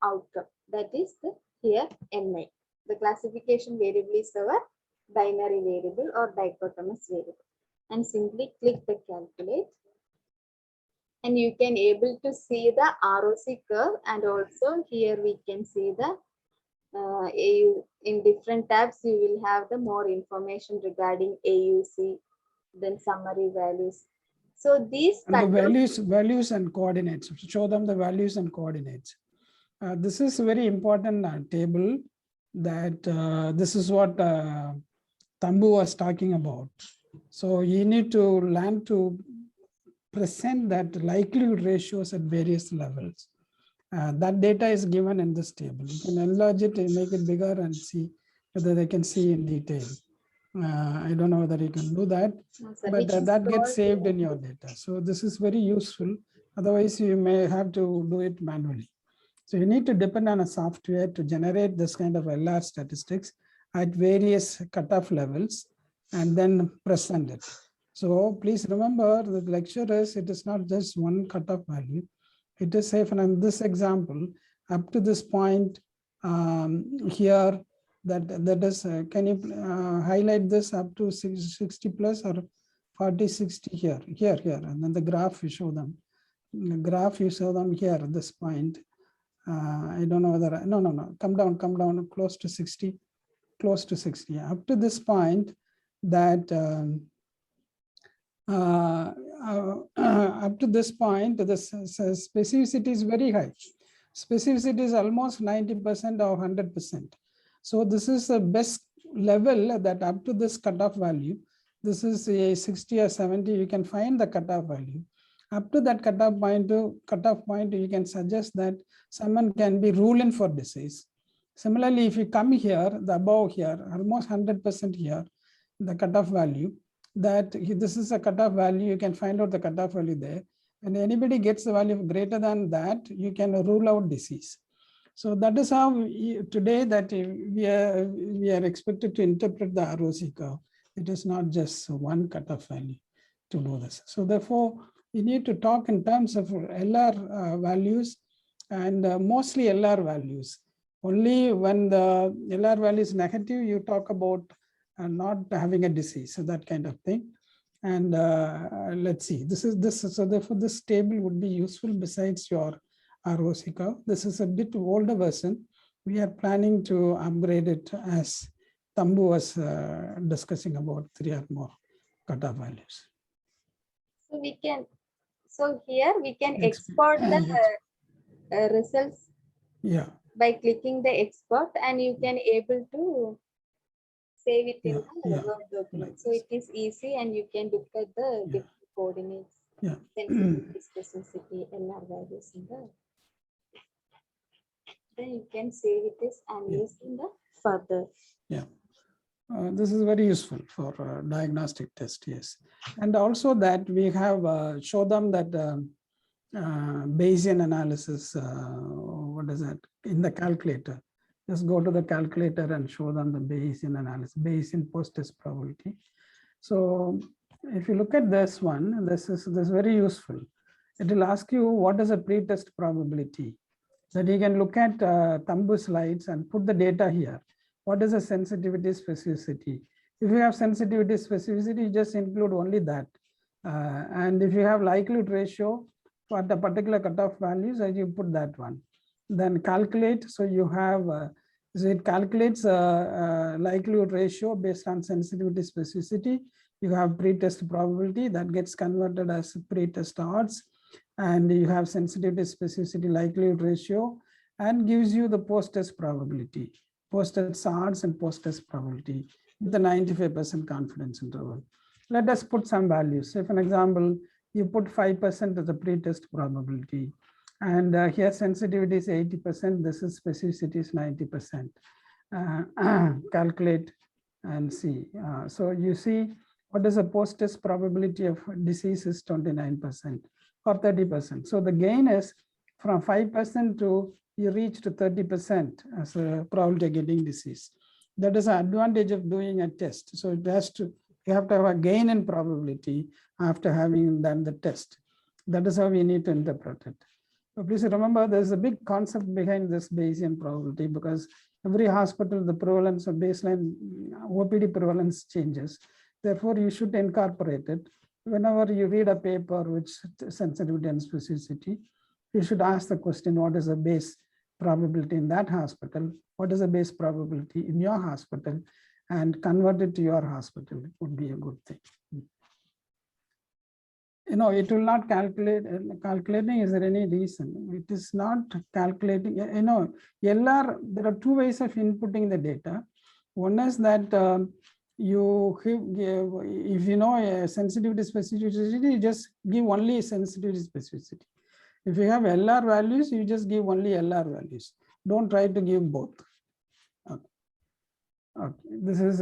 outcome. That is here MI. The classification variable is our binary variable or dichotomous variable. And simply click the calculate. And you can able to see the ROC curve, and also here we can see the AU. In different tabs you will have the more information regarding AUC, then summary values. So these And the values and coordinates, show them the values and coordinates. This is a very important table that this is what Tambu was talking about. So you need to learn to present that likelihood ratios at various levels. That data is given in this table. You can enlarge it and make it bigger and see whether they can see in detail. I don't know whether you can do that, but that gets saved in your data. So this is very useful. Otherwise, you may have to do it manually. So you need to depend on a software to generate this kind of LR statistics at various cutoff levels and then present it. So please remember the lecturers, it is not just one cutoff value. It is, say, from this example, up to this point here, that is, can you highlight this up to 60 plus or 40, 60 here, and then the graph you show them. The graph you show them here at this point. I don't know whether, no, come down close to 60, up to this point that up to this point, the specificity is very high. Specificity is almost 90% or 100%. So this is the best level that up to this cutoff value, this is a 60 or 70, you can find the cutoff value. Up to that cutoff point, you can suggest that someone can be rule-in for disease. Similarly, if you come here, the above here, almost 100% here, the cutoff value, that this is a cutoff value, you can find out the cutoff value there. And anybody gets the value greater than that, you can rule out disease. So that is how today that we are expected to interpret the ROC curve. It is not just one cutoff value to do this. So therefore, you need to talk in terms of LR values and mostly LR values. Only when the LR value is negative, you talk about not having a disease, so that kind of thing. And let's see, so therefore this table would be useful besides your ROC curve. This is a bit older version. We are planning to upgrade it as Tambu was discussing about 3 or more cutoff values. So we can, so here we can export the results by clicking the export, and you can able to save it in Yeah, the yeah, Word document. like So this. it is easy and you can look at the Yeah. different coordinates, Yeah. sensitivity, specificity, LR values in the. Then you can save it as and Yeah. use in the further. Yeah. This is very useful for diagnostic test, yes. And also that we have show them that Bayesian analysis, what is that, in the calculator. Just go to the calculator and show them the Bayesian analysis, Bayesian post-test probability. So if you look at this one, this is very useful. It will ask you what is a pre-test probability. That you can look at Tambu slides and put the data here. What is the sensitivity specificity? If you have sensitivity specificity, you just include only that. And if you have likelihood ratio for the particular cutoff values, you put that one. Then calculate. So you have, so it calculates likelihood ratio based on sensitivity specificity. You have pre-test probability that gets converted as pre-test odds. And you have sensitivity specificity likelihood ratio and gives you the post-test probability, post-test odds and post-test probability with the 95% confidence interval. Let us put some values. So for an example, you put 5% as the pre-test probability, and here sensitivity is 80%, this is specificity is 90%. Calculate and see. So you see what is the post-test probability of disease is 29%. Or 30%. So the gain is from 5% to you reach to 30% as a probability of getting disease. That is an advantage of doing a test. So it has to, you have to have a gain in probability after having done the test. That is how we need to interpret it. So please remember, there's a big concept behind this Bayesian probability because every hospital, the prevalence of baseline OPD prevalence changes. Therefore, you should incorporate it. Whenever you read a paper which sensitivity and specificity, you should ask the question, what is the base probability in that hospital? What is the base probability in your hospital? And convert it to your hospital. It would be a good thing. You know, it will not calculate, calculating, is there any reason? It is not calculating, you know, LR, there are two ways of inputting the data. One is that you give, if you know a sensitivity specificity, you just give only sensitivity specificity. If you have LR values, you just give only LR values. Don't try to give both. Okay. Okay. This is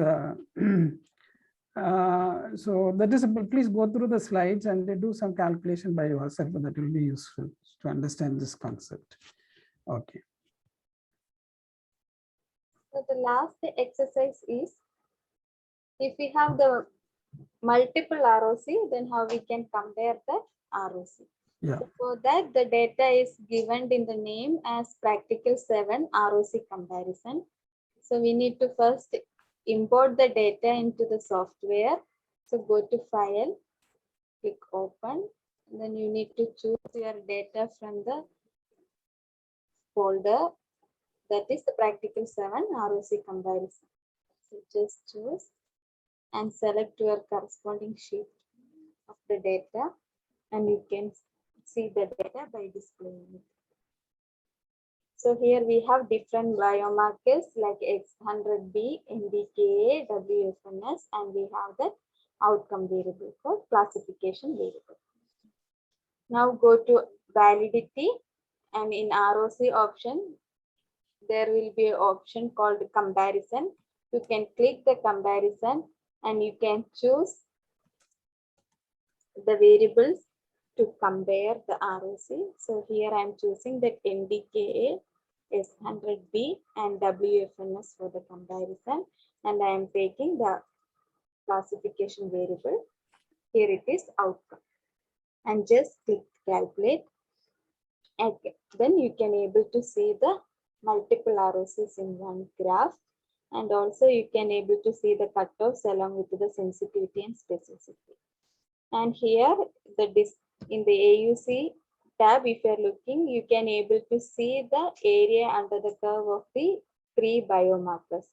so that is, please go through the slides and do some calculation by yourself. That will be useful to understand this concept. Okay. So the last exercise is, if we have the multiple ROC, then how we can compare the ROC. Yeah. So for that, the data is given in the name as practical 7 ROC comparison. So we need to first import the data into the software. So go to File, click Open, and then you need to choose your data from the folder. That is the practical 7 ROC comparison. So just choose and select your corresponding sheet of the data, and you can see the data by displaying it. So here we have different biomarkers like X100B, NDKA, WFNS, and we have the outcome variable called classification variable. Now go to validity, and in ROC option, there will be an option called comparison. You can click the comparison and you can choose the variables to compare the ROC. So here I'm choosing the NDKA, S100B, and WFNS for the comparison, and I am taking the classification variable. Here it is outcome, and just click calculate. Okay. Then you can able to see the multiple ROCs in one graph, and also you can able to see the cutoffs along with the sensitivity and specificity. And here in the AUC tab, if you are looking, you can able to see the area under the curve of the 3 biomarkers.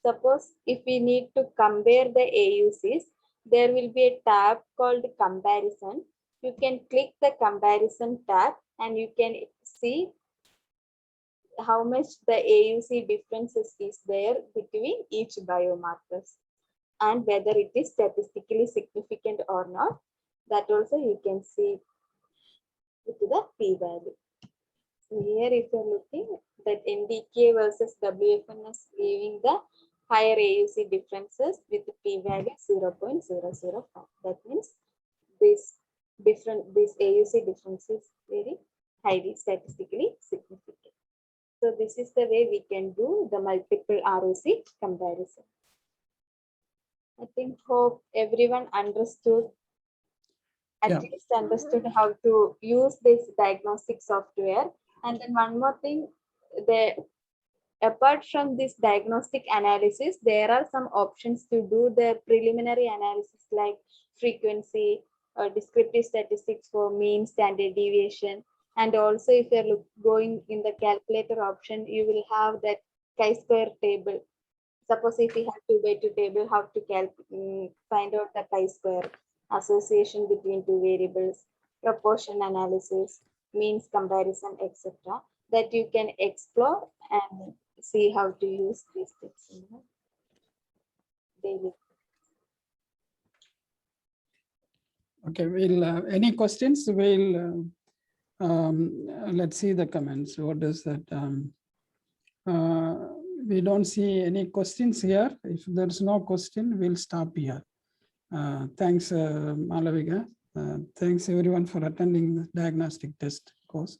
Suppose if we need to compare the AUCs, there will be a tab called comparison. You can click the comparison tab and you can see how much the AUC differences is there between each biomarkers and whether it is statistically significant or not. That also you can see with the p-value. So here if you're looking that NDK versus WFN is giving the higher AUC differences with the p-value 0.005. That means this AUC difference is very highly statistically significant. So this is the way we can do the multiple ROC comparison. I think hope everyone understood, at Yeah. least understood how to use this diagnostic software. And then one more thing, apart from this diagnostic analysis, there are some options to do the preliminary analysis like frequency or descriptive statistics for mean, standard deviation. And also if you're going in the calculator option, you will have that chi-square table. Suppose if you have 2x2 table, how to find out the chi-square association between two variables, proportion analysis, means comparison, etc. That you can explore and see how to use these tips in the daily. Okay, we'll, any questions? We'll, let's see the comments. What is that? We don't see any questions here. If there's no question, we'll stop here. Thanks, Malavika. Thanks everyone for attending the diagnostic test course.